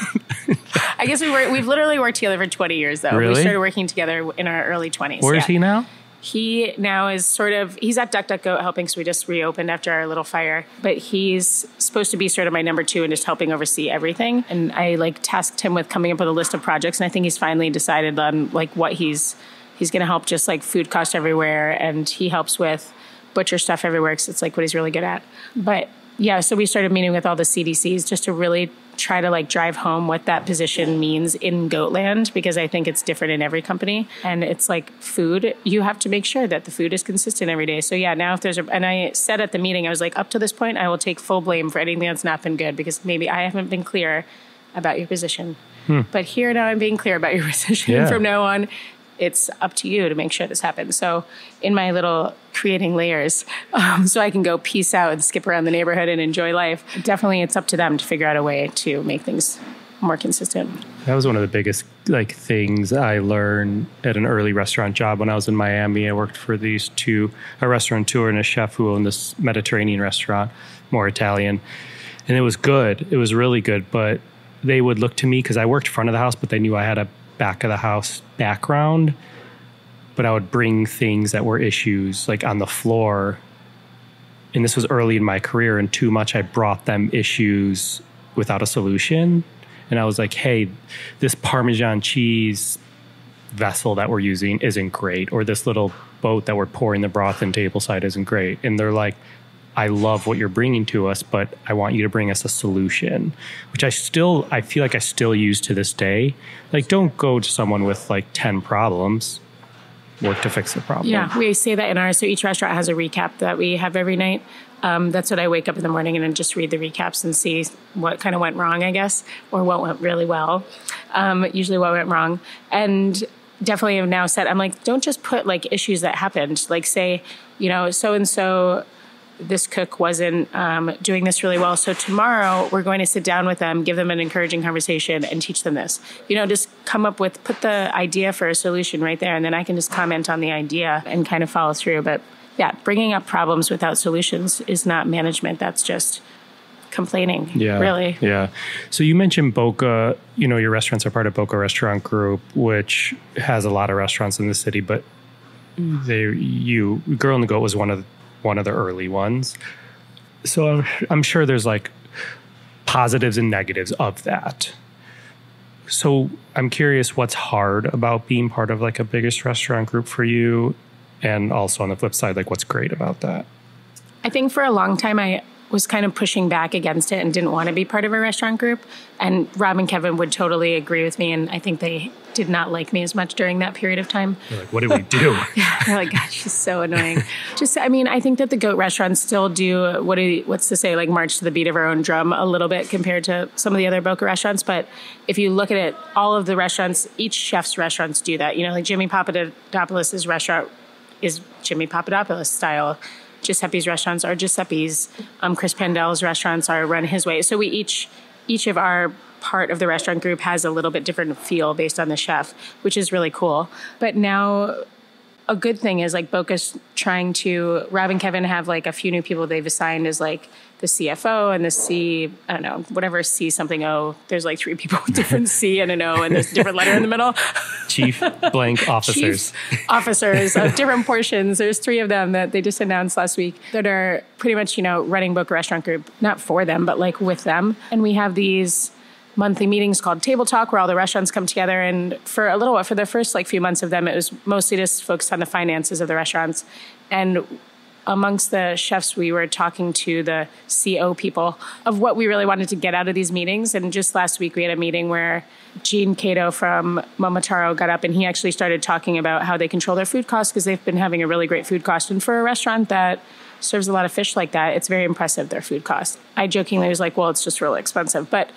I guess we've literally worked together for 20 years though. Really? We started working together in our early 20s. Where is he now? He now is he's at DuckDuckGo helping, so we just reopened after our little fire. But he's supposed to be sort of my number 2 and just helping oversee everything. And I like tasked him with coming up with a list of projects. And I think he's finally decided on like what he's going to help, just like food cost everywhere. And he helps with butcher stuff everywhere because it's like what he's really good at. But yeah, so we started meeting with all the CDCs just to really try to like drive home what that position means in Goatland, because I think it's different in every company. And it's like food, you have to make sure that the food is consistent every day. So yeah, now if and I said at the meeting, I was like, up to this point, I will take full blame for anything that's not been good, because maybe I haven't been clear about your position. But here now I'm being clear about your position. From now on. It's up to you to make sure this happens. So in my little creating layers, so I can go peace out and skip around the neighborhood and enjoy life, definitely it's up to them to figure out a way to make things more consistent. That was one of the biggest like things I learned at an early restaurant job when I was in Miami. I worked for a restaurateur and a chef who owned this Mediterranean restaurant, more Italian. And it was good. It was really good. But they would look to me because I worked front of the house, but they knew I had a back of the house background, but I would bring things that were issues like on the floor and this was early in my career, and too much, I brought them issues without a solution. And I was like, hey, this Parmesan cheese vessel that we're using isn't great, or this little boat that we're pouring the broth in tableside isn't great. And they're like, I love what you're bringing to us, but I want you to bring us a solution, which I feel like I still use to this day. Like, don't go to someone with like 10 problems. Work to fix the problem. Yeah, we say that in ours. So each restaurant has a recap that we have every night. That's what I wake up in the morning and then just read the recaps and see what kind of went wrong, I guess, or what went really well. Usually what went wrong. And definitely have now said, I'm like, don't just put like issues that happened. Like say, so-and-so, this cook wasn't doing this really well. So tomorrow we're going to sit down with them, give them an encouraging conversation and teach them this. Just put the idea for a solution right there. And then I can just comment on the idea and kind of follow through. But yeah, bringing up problems without solutions is not management. That's just complaining, really. Yeah. So you mentioned Boca, your restaurants are part of Boca Restaurant Group, which has a lot of restaurants in the city, but Girl and the Goat was one of the early ones. So I'm sure there's like positives and negatives of that. So I'm curious what's hard about being part of like a biggest restaurant group for you. And also on the flip side, like what's great about that? I think for a long time, I was kind of pushing back against it and didn't want to be part of a restaurant group. And Rob and Kevin would totally agree with me. And I think they did not like me as much during that period of time. They're like, what did we do? They're like, God, she's so annoying. I think that the goat restaurants still do, what's to say, like march to the beat of our own drum a little bit compared to some of the other Boca restaurants. But if you look at it, all of the restaurants, each chef's restaurants do that. Like Jimmy Papadopoulos' restaurant is Jimmy Papadopoulos style. Giuseppe's restaurants are Giuseppe's. Chris Pandel's restaurants are run his way. So we each of our part of the restaurant group has a little bit different feel based on the chef, which is really cool. But now a good thing is like Boca's trying to, Rob and Kevin have like a few new people they've assigned as like the CFO and the whatever C something O. There's like 3 people with different C and an O and there's a different letter in the middle. Chief blank officers. Chief officers of different portions. There's 3 of them that they just announced last week that are pretty much, running Boca Restaurant Group, not for them, but like with them. And we have these monthly meetings called Table Talk where all the restaurants come together. And for a little while, for the first like few months of them, it was mostly just focused on the finances of the restaurants. And amongst the chefs, we were talking to the CO people of what we really wanted to get out of these meetings. And just last week, we had a meeting where Gene Cato from Momotaro got up and he actually started talking about how they control their food costs because they've been having a really great food cost. And for a restaurant that serves a lot of fish like that, it's very impressive, their food cost. I jokingly was like, well, it's just really expensive. But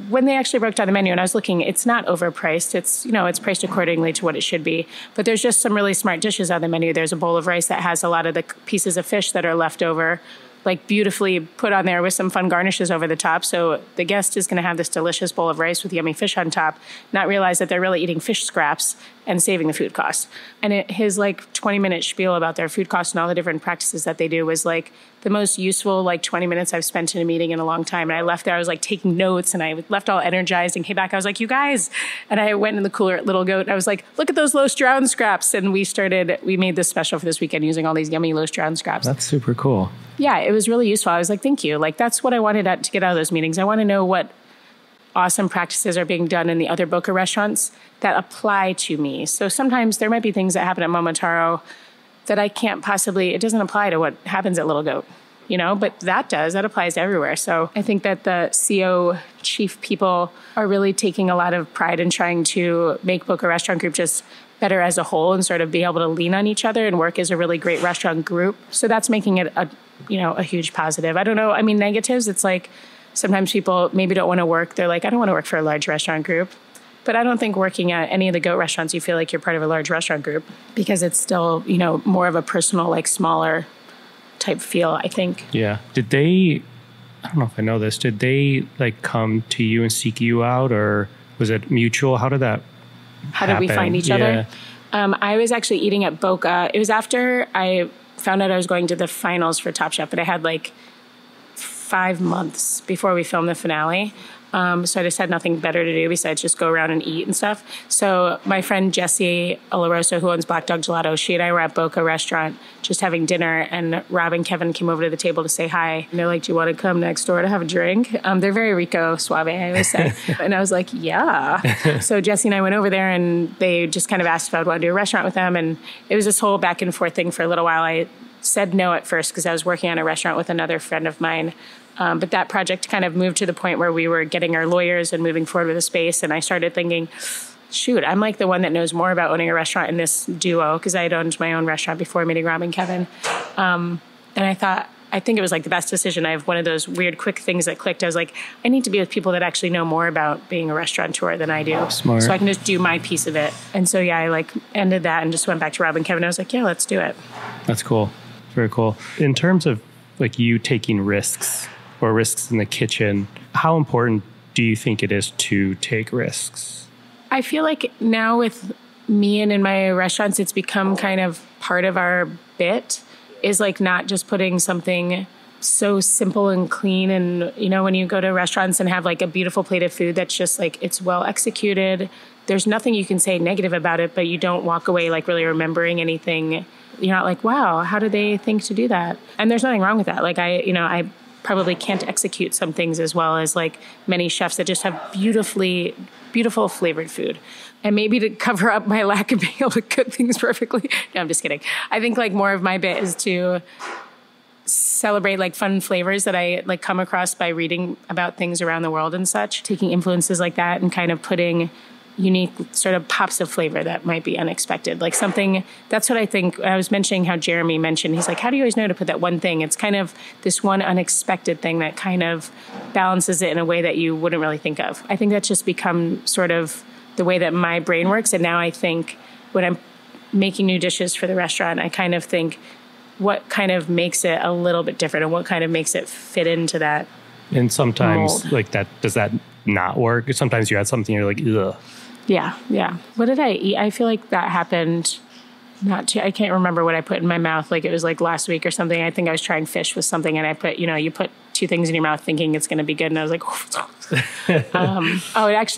when they actually broke down the menu and I was looking, it's not overpriced. It's, it's priced accordingly to what it should be. But there's just some really smart dishes on the menu. There's a bowl of rice that has a lot of the pieces of fish that are left over, like beautifully put on there with some fun garnishes over the top. So the guest is going to have this delicious bowl of rice with yummy fish on top, not realize that they're really eating fish scraps and saving the food cost. And his like 20-minute spiel about their food costs and all the different practices that they do was like the most useful like 20 minutes I've spent in a meeting in a long time. And I left there, I was like taking notes and I left all energized and came back. I was like, you guys. And I went in the cooler at Little Goat and I was like, look at those low Stroud scraps. And we made this special for this weekend using all these yummy low Stroud scraps. That's super cool. Yeah, it was really useful. I was like, thank you. Like, that's what I wanted to get out of those meetings. I want to know what awesome practices are being done in the other Boca restaurants that apply to me. So sometimes there might be things that happen at Momotaro that I can't possibly, it doesn't apply to what happens at Little Goat, but that applies everywhere. So I think that the CO chief people are really taking a lot of pride in trying to make Boca Restaurant Group just better as a whole and sort of be able to lean on each other and work as a really great restaurant group. So that's making it a huge positive. I don't know. I mean, negatives, it's like sometimes people maybe don't want to work. They're like, I don't want to work for a large restaurant group. But I don't think working at any of the goat restaurants, you feel like you're part of a large restaurant group because it's still, more of a personal, like smaller type feel, I think. Yeah. I don't know if I know this, did they like come to you and seek you out or was it mutual? How did that How did we find each other? I was actually eating at Boca. It was after I found out I was going to the finals for Top Chef, but I had like 5 months before we filmed the finale. So I just had nothing better to do besides just go around and eat and stuff. So my friend Jessie Olarosa, who owns Black Dog Gelato, she and I were at Boca Restaurant just having dinner, and Rob and Kevin came over to the table to say hi. And they're like, do you want to come next door to have a drink? They're very Rico Suave, I always say. And I was like, yeah. So Jessie and I went over there, and they just kind of asked if I would want to do a restaurant with them. And it was this whole back and forth thing for a little while. I said no at first because I was working on a restaurant with another friend of mine. But that project kind of moved to the point where we were getting our lawyers and moving forward with a space. And I started thinking, shoot, I'm like the one that knows more about owning a restaurant in this duo, because I had owned my own restaurant before meeting Rob and Kevin. And I thought, I think it was like the best decision. I have one of those weird, quick things that clicked. I was like, I need to be with people that actually know more about being a restaurateur than I do. Smart. So I can just do my piece of it. And so, yeah, I like ended that and just went back to Rob and Kevin. I was like, yeah, let's do it. That's cool. Very cool. In terms of like you taking risks or risks in the kitchen, how important do you think it is to take risks? I feel like now with me and in my restaurants, it's become kind of part of our bit, is like not just putting something so simple and clean. And, you know, when you go to restaurants and have like a beautiful plate of food that's just like, it's well executed, there's nothing you can say negative about it, but you don't walk away like really remembering anything. You're not like, wow, how did they think to do that? And there's nothing wrong with that. Like I probably can't execute some things as well as like many chefs that just have beautiful flavored food. And maybe to cover up my lack of being able to cook things perfectly. No, I'm just kidding. I think like more of my bit is to celebrate like fun flavors that I like come across by reading about things around the world and such, taking influences like that and kind of putting unique sort of pops of flavor that might be unexpected. Like something, that's what I think. I was mentioning how Jeremy mentioned, he's like, how do you always know to put that one thing? It's kind of this one unexpected thing that kind of balances it in a way that you wouldn't really think of. I think that's just become sort of the way that my brain works. And now I think when I'm making new dishes for the restaurant, I kind of think what kind of makes it a little bit different and what kind of makes it fit into that. And sometimes mold. Like that, does that not work? Sometimes you add something, you're like, ugh. Yeah. What did I eat? I feel like that happened I can't remember what I put in my mouth. Like it was like last week or something. I think I was trying fish with something and I put, you put two things in your mouth thinking it's going to be good. And I was like,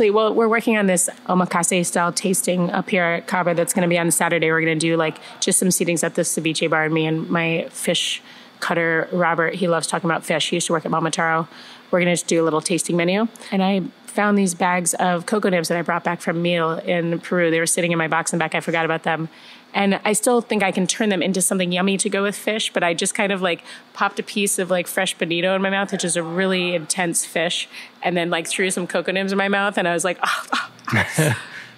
we're working on this omakase style tasting up here at Cabra that's going to be on Saturday. We're going to do like just some seatings at the ceviche bar, and me and my fish cutter, Robert, he loves talking about fish. He used to work at Momotaro. We're going to just do a little tasting menu. And I found these bags of cocoa nibs that I brought back from Meal in Peru. They were sitting in my box in the back. I forgot about them. And I still think I can turn them into something yummy to go with fish, but I just kind of like popped a piece of like fresh bonito in my mouth, which is a really intense fish, and then like threw some cocoa nibs in my mouth. And I was like,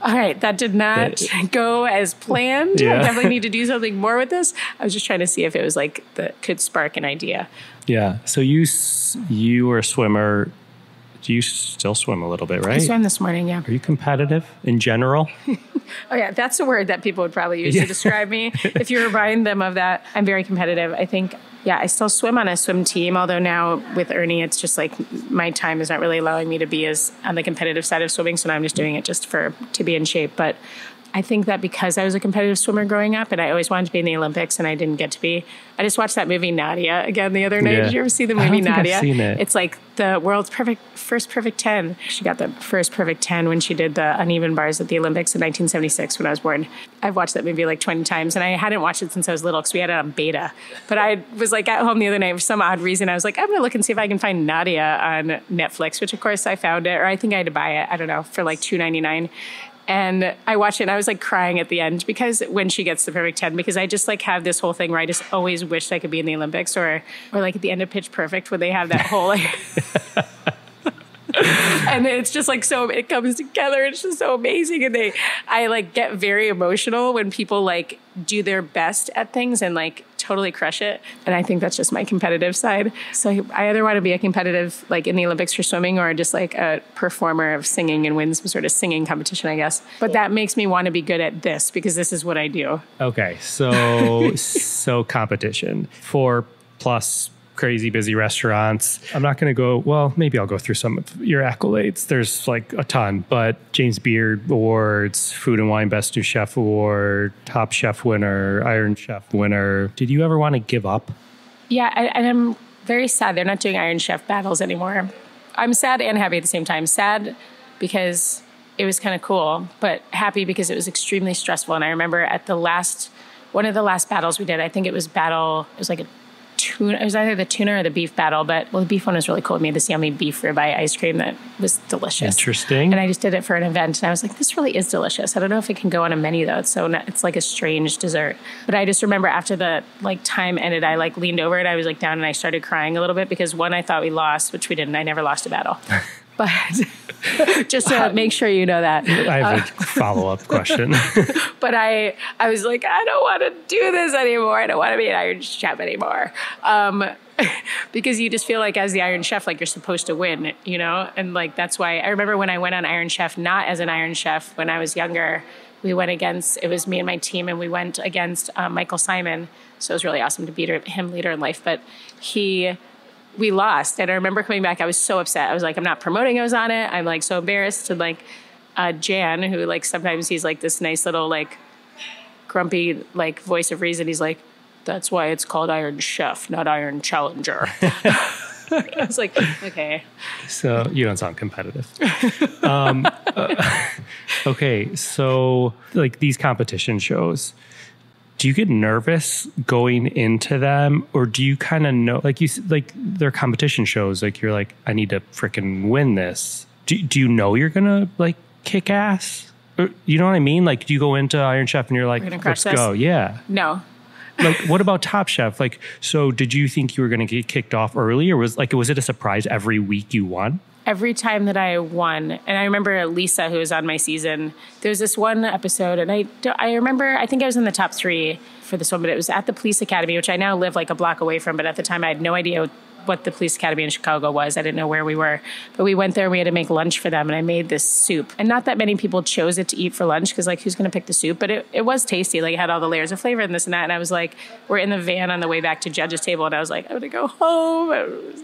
all right, that did not go as planned. Yeah. I definitely need to do something more with this. I was just trying to see if it was like that could spark an idea. Yeah. So you were a swimmer. Do you still swim a little bit, right? I swam this morning, yeah. Are you competitive in general? Oh, yeah. That's a word that people would probably use to describe me. If you remind them of that, I'm very competitive. I think, I still swim on a swim team, although now with Ernie, it's just like my time is not really allowing me to be as on the competitive side of swimming, so now I'm just doing it just to be in shape. But I think that because I was a competitive swimmer growing up and I always wanted to be in the Olympics and I didn't get to be. I just watched that movie Nadia again the other night. Yeah. Did you ever see the movie Nadia? I've seen it. It's like the world's first perfect 10. She got the first perfect 10 when she did the uneven bars at the Olympics in 1976 when I was born. I've watched that movie like 20 times and I hadn't watched it since I was little because we had it on beta. But I was like at home the other night for some odd reason. I was like, I'm going to look and see if I can find Nadia on Netflix, which of course I found it, or I think I had to buy it, I don't know, for like $2.99. And I watched it and I was like crying at the end because when she gets the perfect 10, because I just like have this whole thing where I just always wished I could be in the Olympics or like at the end of Pitch Perfect when they have that whole like, and it's just like, so it comes together. It's just so amazing. And I like get very emotional when people like do their best at things and like totally crush it. And I think that's just my competitive side. So I either want to be a competitive, like in the Olympics for swimming, or just like a performer of singing and win some sort of singing competition, I guess. But that makes me want to be good at this because this is what I do. Okay. So competition. 4+ crazy busy restaurants. I'm not going to go, well, maybe I'll go through some of your accolades. There's like a ton, but James Beard Awards, Food and Wine Best New Chef Award, Top Chef winner, Iron Chef winner. Did you ever want to give up? Yeah, and I'm very sad they're not doing Iron Chef battles anymore. I'm sad and happy at the same time. Sad because it was kind of cool, but happy because it was extremely stressful. And I remember at one of the last battles we did, I think it was like a tuna. It was either the tuna or the beef battle, but the beef one was really cool. It made this yummy beef ribeye ice cream that was delicious. Interesting. And I just did it for an event, and I was like, this really is delicious. I don't know if it can go on a menu though. It's like a strange dessert. But I just remember after the time ended, I leaned over and I was down and I started crying a little bit because one, I thought we lost, which we didn't. I never lost a battle. But just to make sure you know that. I have a follow-up question. But I was like, I don't want to do this anymore. I don't want to be an Iron Chef anymore. Because you just feel like as the Iron Chef, you're supposed to win, And that's why I remember when I went on Iron Chef, not as an Iron Chef when I was younger, it was me and my team, and we went against Michael Simon. So it was really awesome to beat him later in life. But we lost. And I remember coming back, I was so upset. I was like, I'm not promoting I was on it. I'm so embarrassed. And Jan, who sometimes he's this nice little grumpy voice of reason. He's like, that's why it's called Iron Chef, not Iron Challenger. I was like, okay. So you don't sound competitive. Okay. So these competition shows, do you get nervous going into them, or do you kind of know, they're competition shows, you're like, I need to freaking win this. Do you know you're going to kick ass? Or, you know what I mean? Do you go into Iron Chef and you're like, let's go? Yeah. No. What about Top Chef? So did you think you were going to get kicked off early, or was it a surprise every week you won? Every time that I won, and I remember Lisa, who was on my season, there was this one episode, and I remember, I think I was in the top 3 for this one, but it was at the police academy, which I now live a block away from, but at the time I had no idea what the police academy in Chicago was. I didn't know where we were, but we went there and we had to make lunch for them, and I made this soup. And not that many people chose it to eat for lunch, because who's going to pick the soup? But it was tasty. It had all the layers of flavor and this and that. And I was we're in the van on the way back to judge's table, and I was I'm going to go home.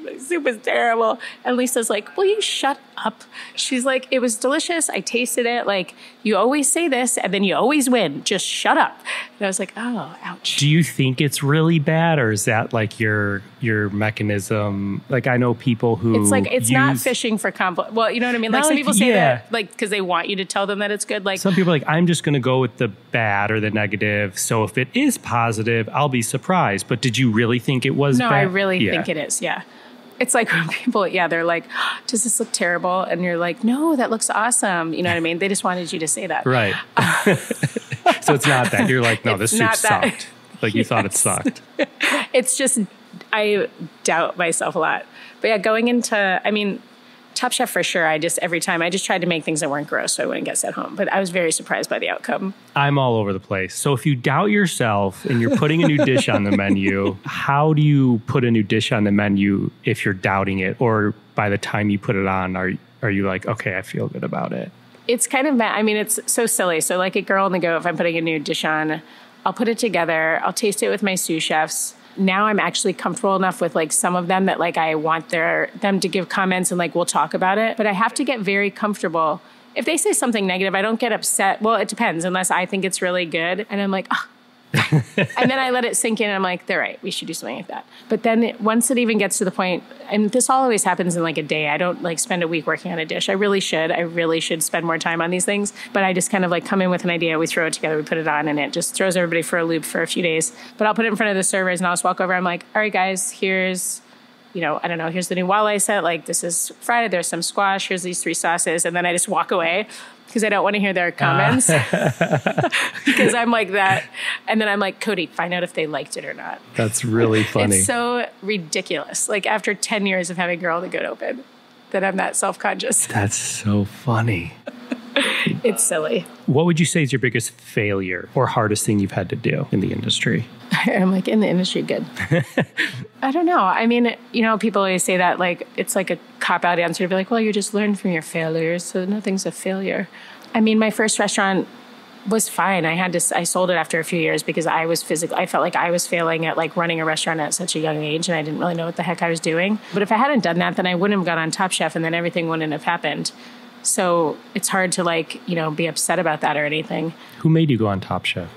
My soup is terrible. And Lisa's will you shut up? She's it was delicious. I tasted it. You always say this and then you always win. Just shut up. And I was oh, ouch. Do you think it's really bad, or is that your mechanism? I know people who it's not fishing for compliment. Well, you know what I mean? Some people say that because they want you to tell them that it's good. Some people I'm just going to go with the bad or the negative. So if it is positive, I'll be surprised. But did you really think it was bad? No, I really think it is. Yeah. It's when people, they're does this look terrible? And you're no, that looks awesome. You know what I mean? They just wanted you to say that. Right. So it's not that. You're no, this soup sucked. You thought it sucked. It's just, I doubt myself a lot. But yeah, going into, Top Chef for sure, every time, I just tried to make things that weren't gross so I wouldn't get sent home. But I was very surprised by the outcome. I'm all over the place. So if you doubt yourself and you're putting a new dish on the menu, how do you put a new dish on the menu if you're doubting it? Or by the time you put it on, are you okay, I feel good about it? It's kind of, it's so silly. So a girl on the go, if I'm putting a new dish on, I'll put it together. I'll taste it with my sous chefs. Now I'm actually comfortable enough with some of them that I want them to give comments and we'll talk about it. But I have to get very comfortable. If they say something negative, I don't get upset. Well, it depends, unless I think it's really good. And I'm and then I let it sink in and I'm they're right, we should do something like that. But then once it even gets to the point, and this always happens in a day, I don't spend a week working on a dish. I really should spend more time on these things. But I just kind of come in with an idea, we throw it together, we put it on, and it just throws everybody for a loop for a few days. But I'll put it in front of the servers and I'll just walk over. I'm all right, guys, here's, I don't know, here's the new walleye set. This is fried, there's some squash, here's these 3 sauces. And then I just walk away because I don't want to hear their comments. Because I'm that. And then I'm Cody, find out if they liked it or not. That's really funny. It's so ridiculous. After 10 years of having Girl on the Good open, that I'm that self-conscious. That's so funny. It's silly. What would you say is your biggest failure or hardest thing you've had to do in the industry? I'm in the industry, good. I don't know. People always say that it's a cop-out answer to be well, you just learn from your failures, so nothing's a failure. My first restaurant was fine. I sold it after a few years because I felt like I was failing at running a restaurant at such a young age, and I didn't really know what the heck I was doing. But if I hadn't done that, then I wouldn't have got on Top Chef, and then everything wouldn't have happened. So it's hard to be upset about that or anything. Who made you go on Top Chef?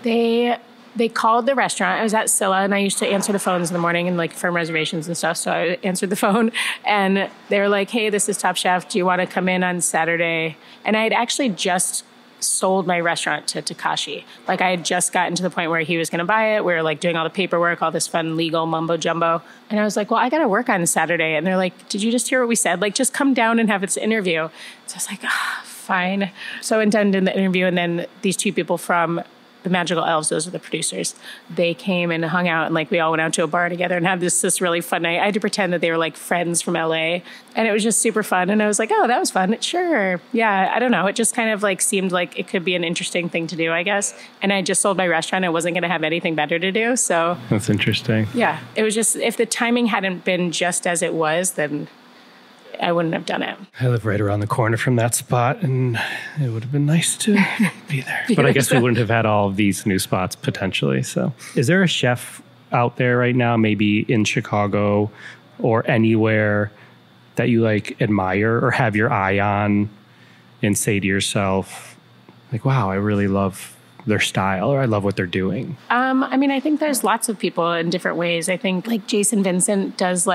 They called the restaurant. I was at Scylla, and I used to answer the phones in the morning and like firm reservations and stuff. So I answered the phone, and they were like, "Hey, this is Top Chef. Do you want to come in on Saturday?" And I had actually just sold my restaurant to Takashi. Like I had just gotten to the point where he was going to buy it. We were like doing all the paperwork, all this fun legal mumbo jumbo. And I was like, well, I got to work on Saturday. And they're like, did you just hear what we said? Like, just come down and have this interview. So I was like, fine. So I attended the interview. And then these two people from the Magical Elves, those are the producers, they came and hung out, and like we all went out to a bar together and had this really fun night. I had to pretend that they were like friends from LA, and it was just super fun. And I was like, oh, that was fun. Sure. Yeah. I don't know. It just kind of like seemed like it could be an interesting thing to do, I guess. And I just sold my restaurant. I wasn't going to have anything better to do. So that's interesting. Yeah. It was just, if the timing hadn't been just as it was, then I wouldn't have done it. I live right around the corner from that spot, and it would have been nice to be there. But I guess we wouldn't have had all of these new spots potentially. So is there a chef out there right now, maybe in Chicago or anywhere, that you like admire or have your eye on and say to yourself, like, wow, I really love their style, or I love what they're doing? I mean, I think there's lots of people in different ways. I think like Jason Vincent does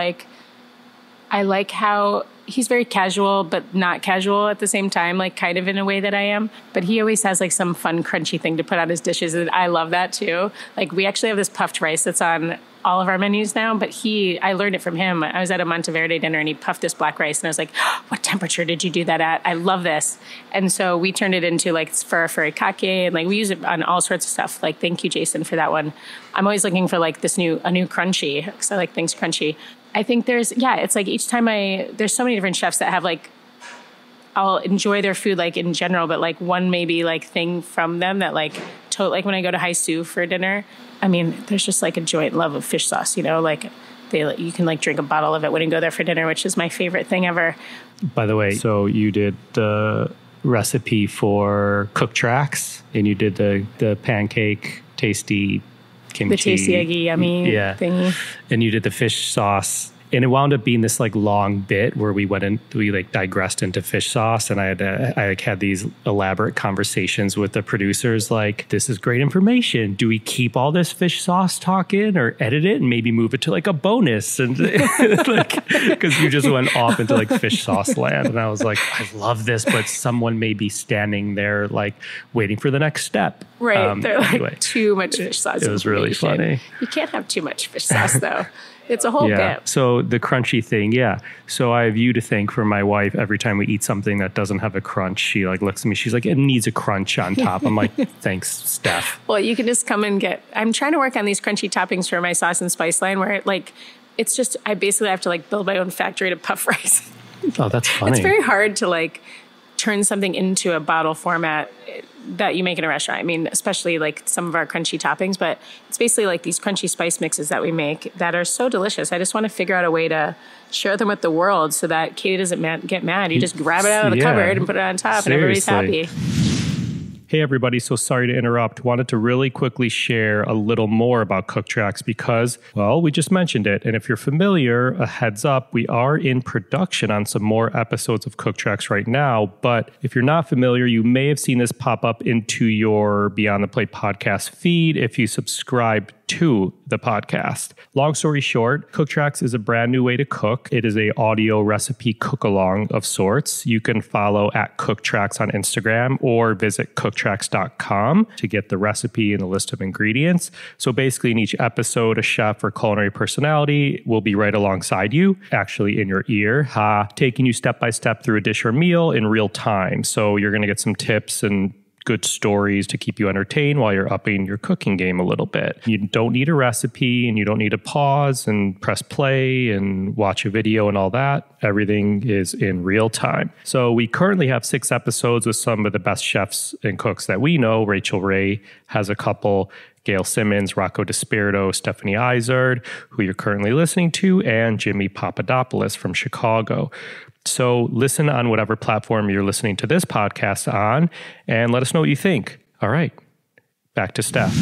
I like how he's very casual, but not casual at the same time, like kind of in a way that I am. But he always has like some fun, crunchy thing to put on his dishes. And I love that too. Like we actually have this puffed rice that's on all of our menus now, but I learned it from him. I was at a Monteverde dinner and he puffed this black rice and I was like, what temperature did you do that at? I love this. And so we turned it into like furikake, and like we use it on all sorts of stuff. Like, thank you, Jason, for that one. I'm always looking for like a new crunchy, because I like things crunchy. I think it's like each time there's so many different chefs that have like, I'll enjoy their food like in general, but like one maybe like thing from them that like when I go to Haisu for dinner, I mean, there's just like a joint love of fish sauce, you know, like you can like drink a bottle of it when you go there for dinner, which is my favorite thing ever. By the way, so you did the recipe for Cook Tracks, and you did the pancake tasty kimchi. The tasty, eggy, yummy thingy. And you did the fish sauce. And it wound up being this like long bit where we like digressed into fish sauce. And I had these elaborate conversations with the producers, like, this is great information. Do we keep all this fish sauce talk in, or edit it and maybe move it to like a bonus? And like, because you just went off into like fish sauce land. And I was like, I love this, but someone may be standing there like waiting for the next step. Right. They're like, anyway, too much fish sauce. It was really funny. You can't have too much fish sauce though. It's a whole bit. So the crunchy thing, So I have you to thank for my wife. Every time we eat something that doesn't have a crunch, she like looks at me. She's like, it needs a crunch on top. I'm like, thanks, Steph. Well, you can just come and I'm trying to work on these crunchy toppings for my sauce and spice line, where it's just, I basically have to like build my own factory to puff rice. Oh, that's funny. It's very hard to like turn something into a bottle format that you make in a restaurant. I mean, especially like some of our crunchy toppings, but it's basically like these crunchy spice mixes that we make that are so delicious. I just want to figure out a way to share them with the world so that Katie doesn't get mad. You just grab it out of the cupboard and put it on top, and everybody's happy. Hey everybody, so sorry to interrupt. Wanted to really quickly share a little more about Cook Tracks because, well, we just mentioned it. And if you're familiar, a heads up, we are in production on some more episodes of Cook Tracks right now. But if you're not familiar, you may have seen this pop up into your Beyond the Plate podcast feed if you subscribe to the podcast. Long story short, Cook Tracks is a brand new way to cook. It is a audio recipe cook-along of sorts. You can follow at Cook Tracks on Instagram or visit cooktracks.com to get the recipe and the list of ingredients. So basically in each episode, a chef or culinary personality will be right alongside you, actually in your ear, taking you step by step through a dish or meal in real time. So you're going to get some tips and good stories to keep you entertained while you're upping your cooking game a little bit. You don't need a recipe, and you don't need to pause and press play and watch a video and all that. Everything is in real time. So we currently have 6 episodes with some of the best chefs and cooks that we know. Rachel Ray has a couple. Gail Simmons, Rocco DeSpirito, Stephanie Izard, who you're currently listening to, and Jimmy Papadopoulos from Chicago. So listen on whatever platform you're listening to this podcast on, and let us know what you think. All right, back to Steph.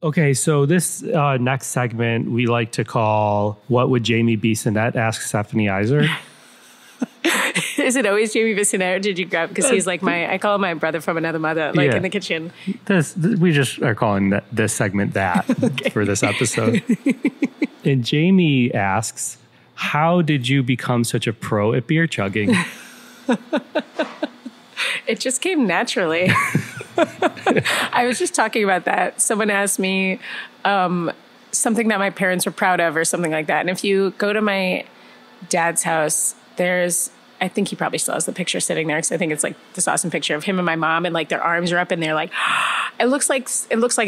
Okay, so this next segment we like to call, What Would Jamie Bissonnette Ask Stephanie Izard? Is it always Jamie Vicinaire? Did you grab, because he's like I call him my brother from another mother, like in the kitchen. We just are calling this segment that for this episode. And Jamie asks, how did you become such a pro at beer chugging? It just came naturally. I was just talking about that. Someone asked me something that my parents were proud of or something like that. And if you go to my dad's house, I think he probably still has the picture sitting there, because I think it's like this awesome picture of him and my mom, and like their arms are up and they're like, it looks like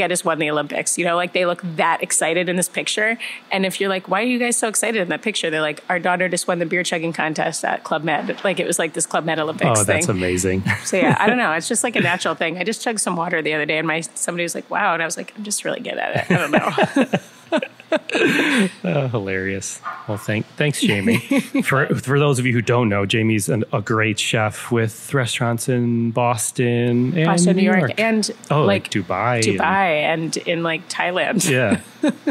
I just won the Olympics, like they look that excited in this picture. And if you're like, why are you guys so excited in that picture? They're like, our daughter just won the beer chugging contest at Club Med. Like it was like this Club Med Olympics thing. Oh, that's amazing. So yeah, I don't know. It's just like a natural thing. I just chugged some water the other day and somebody was like, wow. And I was like, I'm just really good at it. I don't know. Hilarious. Well, thanks, Jamie. For those of you who don't know, Jamie's a great chef with restaurants in Boston and New York, and like Dubai, and in like Thailand. Yeah,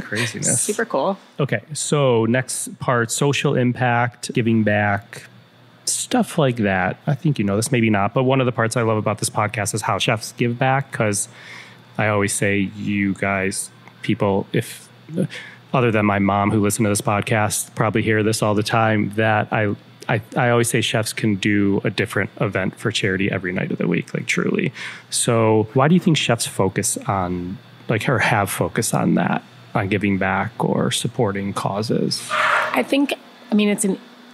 craziness. Super cool. Okay, so next part: social impact, giving back, stuff like that. I think you know this, maybe not, but one of the parts I love about this podcast is how chefs give back. Because I always say, you guys, people, if other than my mom who listens to this podcast probably hear this all the time, that I always say chefs can do a different event for charity every night of the week, like truly. So why do you think chefs focus on, or have focused on that, on giving back or supporting causes? I think,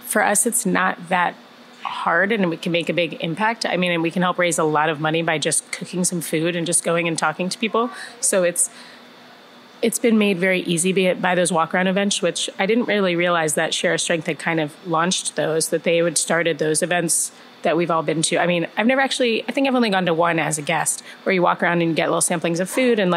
for us, it's not that hard, and we can make a big impact. And we can help raise a lot of money by just cooking some food and just going and talking to people. So it's been made very easy by those walk-around events, which I didn't really realize that Share a Strength had kind of launched those, that they would started those events that we've all been to. I've never actually, I think I've only gone to one as a guest, where you walk around and you get little samplings of food and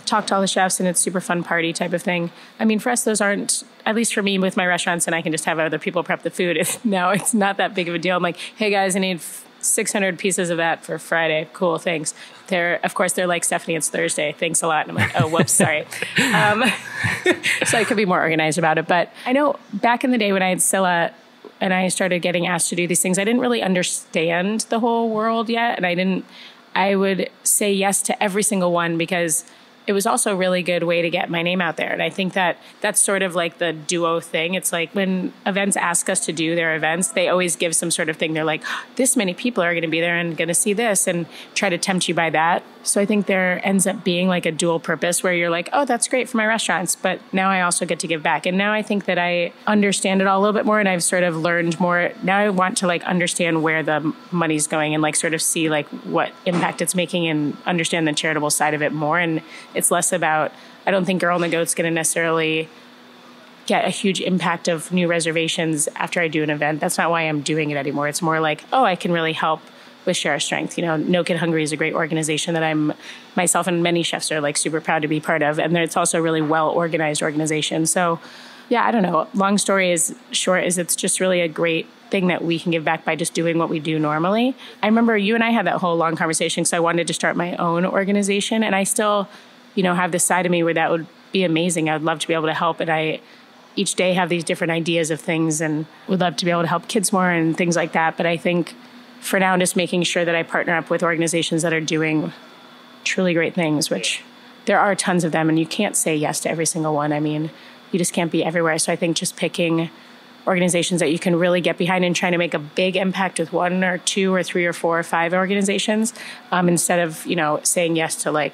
talk to all the chefs, and it's super fun party type of thing. For us, those aren't, at least for me with my restaurants, and I can just have other people prep the food. It's not that big of a deal. I'm like, hey guys, I need 600 pieces of that for Friday. Cool, thanks. They're like, Stephanie, it's Thursday. Thanks a lot. And I'm like, oh, whoops, sorry. So I could be more organized about it. But I know back in the day when I had Scylla and I started getting asked to do these things, I didn't really understand the whole world yet. And I would say yes to every single one, because it was also a really good way to get my name out there. And I think that that's sort of like the duo thing. It's like when events ask us to do their events, they always give some sort of thing. They're like, this many people are going to be there and going to see this, and try to tempt you by that. So I think there ends up being like a dual purpose where you're like, oh, that's great for my restaurants, but now I also get to give back. And now I think that I understand it all a little bit more, and I've sort of learned more. Now I want to understand where the money's going and sort of see what impact it's making and understand the charitable side of it more. And it's less about, I don't think Girl and the Goat's going to necessarily get a huge impact of new reservations after I do an event. That's not why I'm doing it anymore. It's more like, oh, I can really help with Share a Strength. No Kid Hungry is a great organization that myself and many chefs are super proud to be part of. And it's also a really well-organized organization. So yeah, I don't know. Long story is short is it's just really a great thing that we can give back by just doing what we do normally. I remember you and I had that whole long conversation, so I wanted to start my own organization. And I still, have this side of me where that would be amazing. I would love to be able to help. And I each day have these different ideas of things and would love to be able to help kids more and things like that. But I think for now, just making sure that I partner up with organizations that are doing truly great things, which there are tons of them, and you can't say yes to every single one. You just can't be everywhere. So I think just picking organizations that you can really get behind and trying to make a big impact with one or two or three or four or five organizations, instead of, saying yes to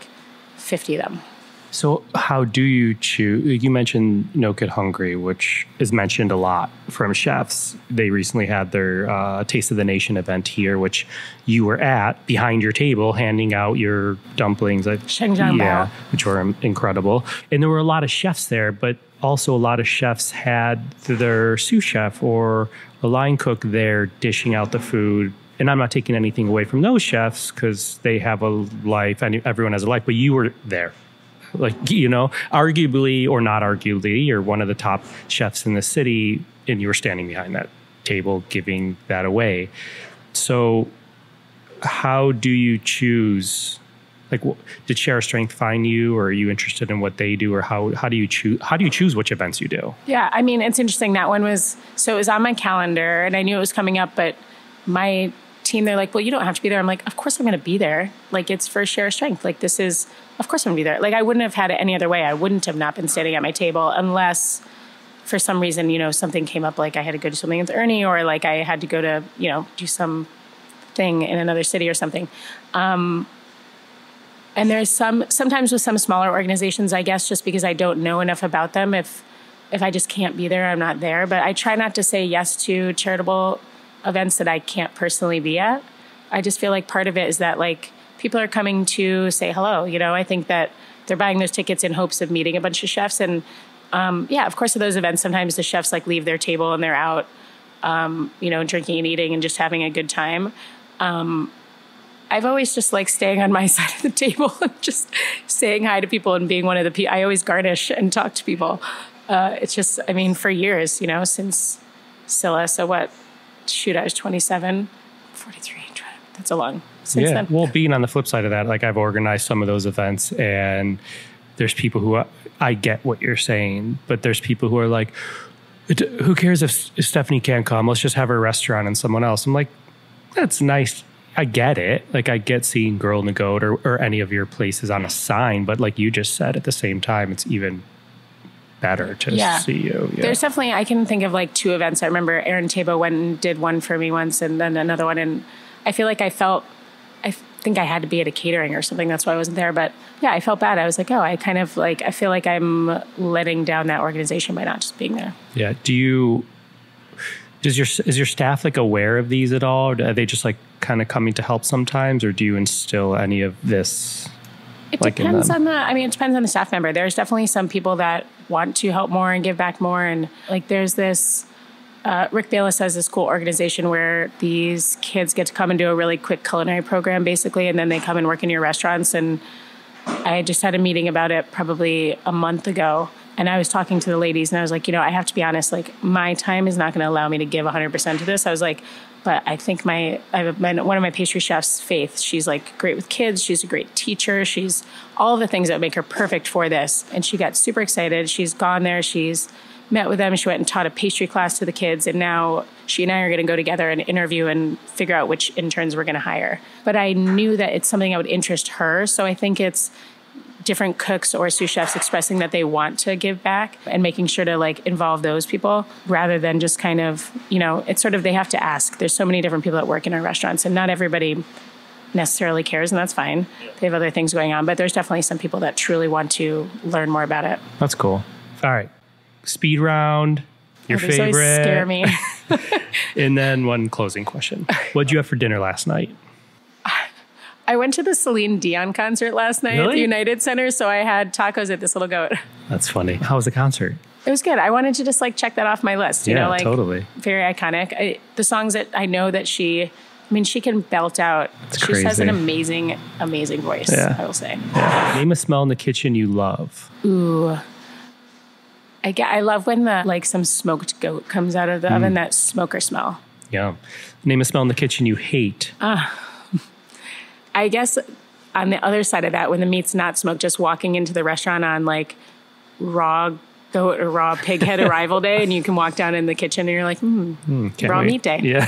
50 of them. So how do you choose? You mentioned No Kid Hungry, which is mentioned a lot from chefs. They recently had their Taste of the Nation event here, which you were at behind your table handing out your dumplings. Shengjiang which were incredible. And there were a lot of chefs there, but also a lot of chefs had their sous chef or a line cook there dishing out the food. And I'm not taking anything away from those chefs because they have a life and everyone has a life, but you were there. Arguably or not arguably, you're one of the top chefs in the city and you were standing behind that table giving that away. So how do you choose? Did Share a Strength find you, or are you interested in what they do, or how do you choose which events you do? Yeah, it's interesting. That one was on my calendar and I knew it was coming up, but my team, they're like, well, you don't have to be there. I'm like, of course I'm going to be there. Like, it's for share strength. Like, this is, of course I'm going to be there. Like, I wouldn't have had it any other way. I wouldn't have not been standing at my table unless for some reason, something came up, like I had to go do something with Ernie, or like I had to go to, do some thing in another city or something. And there's sometimes with some smaller organizations, I guess, just because I don't know enough about them, if I just can't be there, I'm not there. But I try not to say yes to charitable events that I can't personally be at. I just feel like part of it is that like people are coming to say hello. I think that they're buying those tickets in hopes of meeting a bunch of chefs. And of course, at those events, sometimes the chefs like leave their table and they're out, drinking and eating and just having a good time. I've always just like staying on my side of the table and just saying hi to people and being one of the people. I always garnish and talk to people. It's just, for years, since Scylla. So what? Shoot, I was 27, 43. That's a long since then. Well, being on the flip side of that, like I've organized some of those events, and there's people who I get what you're saying, but there's people who are like, who cares if Stephanie can't come? Let's just have her restaurant and someone else. I'm like, that's nice. I get it. Like I get seeing Girl and the Goat or any of your places on a sign, but like you just said, at the same time, it's even better to see you. Yeah. There's definitely, I can think of like 2 events. I remember Aaron Tabo went and did one for me once and then another one. And I feel like I think I had to be at a catering or something. That's why I wasn't there. But yeah, I felt bad. I was like, I kind of like, I feel like I'm letting down that organization by not just being there. Yeah. Is your staff like aware of these at all? Or are they just like kind of coming to help sometimes, or do you instill any of this? It depends on it depends on the staff member. There's definitely some people that want to help more and give back more. And like, there's this, Rick Bayless has this cool organization where these kids get to come and do a really quick culinary program basically. And then they come and work in your restaurants. And I just had a meeting about it probably a month ago. And I was talking to the ladies and I was like, I have to be honest, like my time is not going to allow me to give 100% to this. I was like, but I think one of my pastry chefs, Faith, she's like great with kids. She's a great teacher. She's all of the things that would make her perfect for this. And she got super excited. She's gone there. She's met with them. She went and taught a pastry class to the kids. And now she and I are going to go together and interview and figure out which interns we're going to hire. But I knew that it's something that would interest her. So I think it's different cooks or sous chefs expressing that they want to give back and making sure to like involve those people rather than just kind of, it's sort of, they have to ask. There's so many different people that work in our restaurants and not everybody necessarily cares, and that's fine. They have other things going on, but there's definitely some people that truly want to learn more about it. That's cool. All right. Speed round, your favorite. Always scare me. And then one closing question. What'd you have for dinner last night? I went to the Celine Dion concert last night at the United Center, so I had tacos at This Little Goat. That's funny. How was the concert? It was good. I wanted to just like check that off my list. Totally. Very iconic. The songs that I know that she can belt out. That's crazy. She has an amazing, amazing voice, I will say. Yeah. Name a smell in the kitchen you love. Ooh. I love when some smoked goat comes out of the oven, that smoker smell. Yeah. Name a smell in the kitchen you hate. I guess on the other side of that, when the meat's not smoked, just walking into the restaurant on like raw goat or raw pig head arrival day, and you can walk down in the kitchen and you're like, raw meat day. Yeah.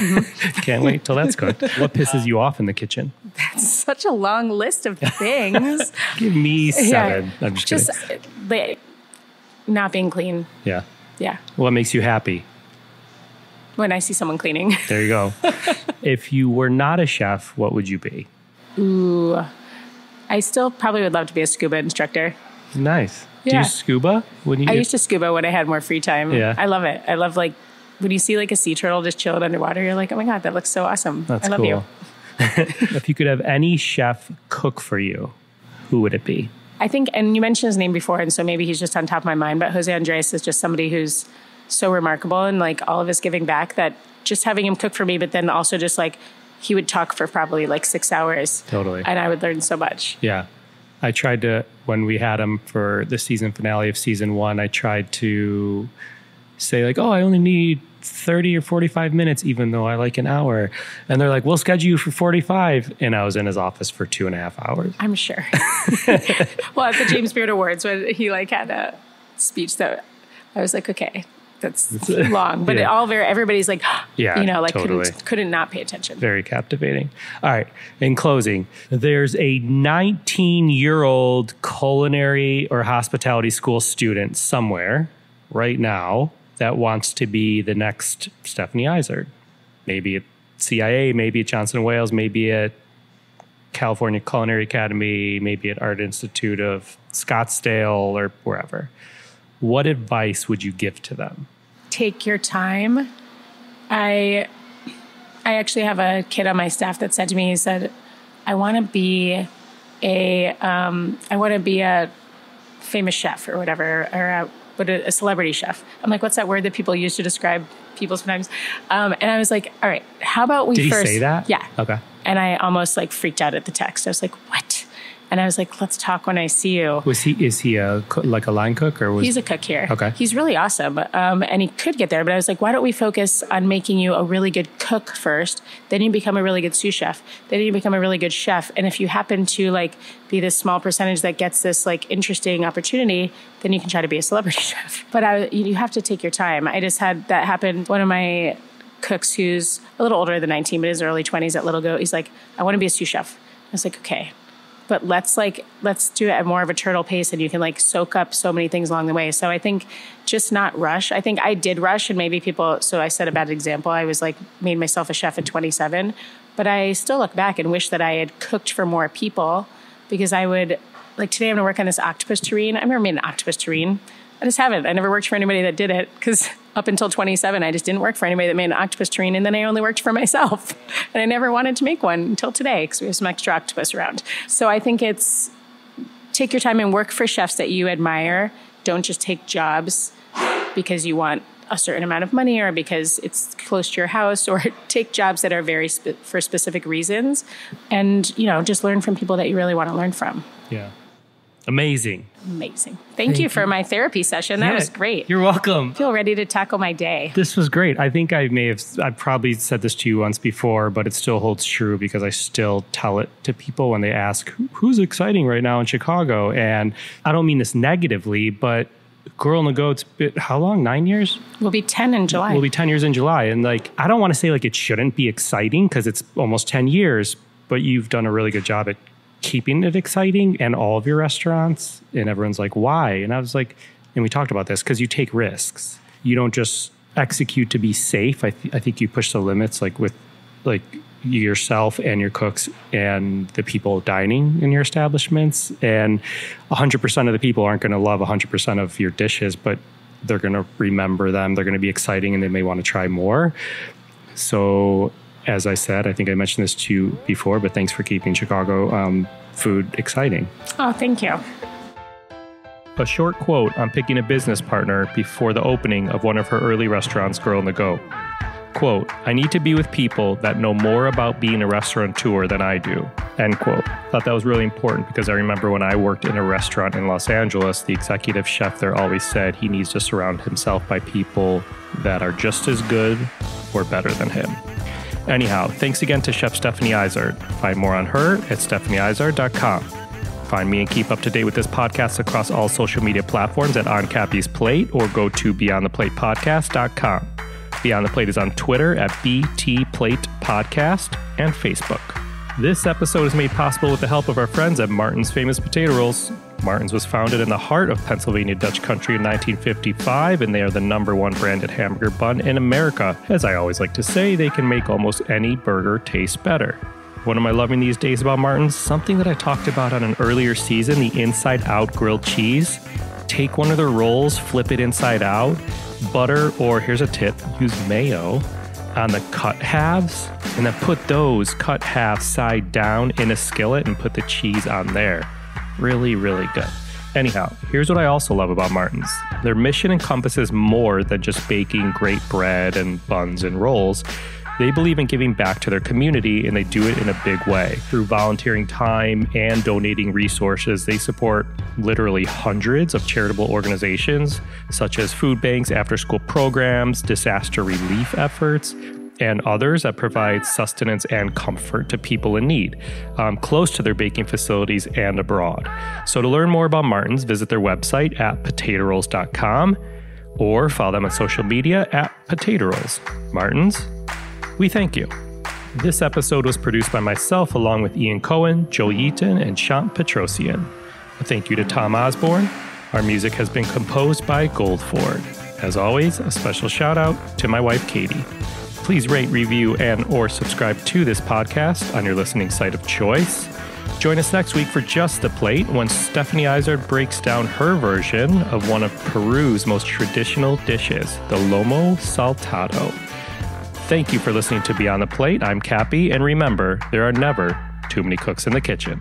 Can't wait till that's cooked. What pisses you off in the kitchen? That's such a long list of things. Give me 7. Yeah. I'm just kidding. Not being clean. Yeah. Yeah. What makes you happy? When I see someone cleaning. There you go. If you were not a chef, what would you be? Ooh, I still probably would love to be a scuba instructor. Nice. Yeah. Do you scuba? I used to scuba when I had more free time. Yeah. I love it. I love when you see like a sea turtle just chilling underwater, you're like, oh my God, that looks so awesome. That's I love cool. you. If you could have any chef cook for you, who would it be? I think, and you mentioned his name before, and so maybe he's just on top of my mind, but Jose Andres is just somebody who's so remarkable and like all of his giving back that just having him cook for me, but then also just like, he would talk for probably like 6 hours. Totally. And I would learn so much. Yeah. I tried to, when we had him for the season finale of season 1, I tried to say like, I only need 30 or 45 minutes, even though I like an hour. And they're like, we'll schedule you for 45. And I was in his office for 2.5 hours. I'm sure. Well, at the James Beard Awards, when he like had a speech that I was like, okay, that's long, but everybody's like, totally. couldn't not pay attention. Very captivating. All right. In closing, there's a 19-year-old culinary or hospitality school student somewhere right now that wants to be the next Stephanie Izard. Maybe at CIA, maybe at Johnson & Wales, maybe at California Culinary Academy, maybe at Art Institute of Scottsdale or wherever. What advice would you give to them? Take your time. I actually have a kid on my staff that said to me, he said, I want to be a famous chef or whatever, or a celebrity chef. I'm like, what's that word that people use to describe people sometimes? And I was like, all right, how about we Did first... Did he say that? Yeah. Okay. And I almost like freaked out at the text. I was like, what? And I was like, let's talk when I see you. Is he a line cook or was... He's a cook here. Okay. He's really awesome. And he could get there, but I was like, why don't we focus on making you a really good cook first? Then you become a really good sous chef. Then you become a really good chef. And if you happen to like be this small percentage that gets this like interesting opportunity, then you can try to be a celebrity chef. But you have to take your time. I just had that happen. One of my cooks who's a little older than 19, but his early 20s at Little Goat, he's like, I want to be a sous chef. I was like, okay. But let's do it at more of a turtle pace and you can like soak up so many things along the way. So I think just not rush. I think I did rush and maybe so I set a bad example. I was like, made myself a chef at 27, but I still look back and wish that I had cooked for more people because I would, like today I'm going to work on this octopus terrine. I've never made an octopus terrine. I just haven't. I never worked for anybody that did it because up until 27, I just didn't work for anybody that made an octopus terrine, and then I only worked for myself. And I never wanted to make one until today because we have some extra octopus around. So I think it's take your time and work for chefs that you admire. Don't just take jobs because you want a certain amount of money or because it's close to your house, or take jobs that are for specific reasons, and just learn from people that you really want to learn from. Yeah. Amazing. Thank you for my therapy session. That was great. You're welcome. I feel ready to tackle my day. This was great. I think I probably said this to you once before, but it still holds true because I still tell it to people when they ask, who's exciting right now in Chicago? And I don't mean this negatively, but Girl on the Goat's been, how long? 9 years? We'll be 10 in July. We'll be 10 years in July. And like, I don't want to say like it shouldn't be exciting because it's almost 10 years, but you've done a really good job at keeping it exciting and all of your restaurants. And everyone's like, why? And I was like, and we talked about this, because you take risks. You don't just execute to be safe. I think you push the limits like with like yourself and your cooks and the people dining in your establishments. And 100% of the people aren't going to love 100% of your dishes, but they're going to remember them. They're going to be exciting and they may want to try more. So as I said, I think I mentioned this to you before, but thanks for keeping Chicago food exciting. Oh, thank you. A short quote on picking a business partner before the opening of one of her early restaurants, Girl on the Go. Quote, I need to be with people that know more about being a restaurateur than I do. End quote. Thought that was really important because I remember when I worked in a restaurant in Los Angeles, the executive chef there always said he needs to surround himself by people that are just as good or better than him. Anyhow, thanks again to Chef Stephanie Izard. Find more on her at stephanieizard.com. Find me and keep up to date with this podcast across all social media platforms at On Cappy's Plate or go to beyondtheplatepodcast.com. Beyond the Plate is on Twitter at BT Plate Podcast and Facebook. This episode is made possible with the help of our friends at Martin's Famous Potato Rolls. Martin's was founded in the heart of Pennsylvania Dutch country in 1955, and they are the #1 branded hamburger bun in America. As I always like to say, they can make almost any burger taste better. What am I loving these days about Martin's? Something that I talked about on an earlier season, the inside out grilled cheese. Take one of their rolls, flip it inside out, butter, or here's a tip, use mayo on the cut halves, and then put those cut halves side down in a skillet and put the cheese on there. Really, really good. Anyhow, here's what I also love about Martin's. Their mission encompasses more than just baking great bread and buns and rolls. They believe in giving back to their community, and they do it in a big way. Through volunteering time and donating resources, they support literally hundreds of charitable organizations, such as food banks, after-school programs, disaster relief efforts, and others that provide sustenance and comfort to people in need, close to their baking facilities and abroad. So to learn more about Martin's, visit their website at potatorolls.com or follow them on social media at Potato Rolls. Martins, we thank you. This episode was produced by myself along with Ian Cohen, Joel Eaton, and Shant Petrosian. A thank you to Tom Osborne. Our music has been composed by Goldford. As always, a special shout out to my wife, Katie. Please rate, review, and or subscribe to this podcast on your listening site of choice. Join us next week for Just the Plate when Stephanie Izard breaks down her version of one of Peru's most traditional dishes, the lomo saltado. Thank you for listening to Beyond the Plate. I'm Cappy, and remember, there are never too many cooks in the kitchen.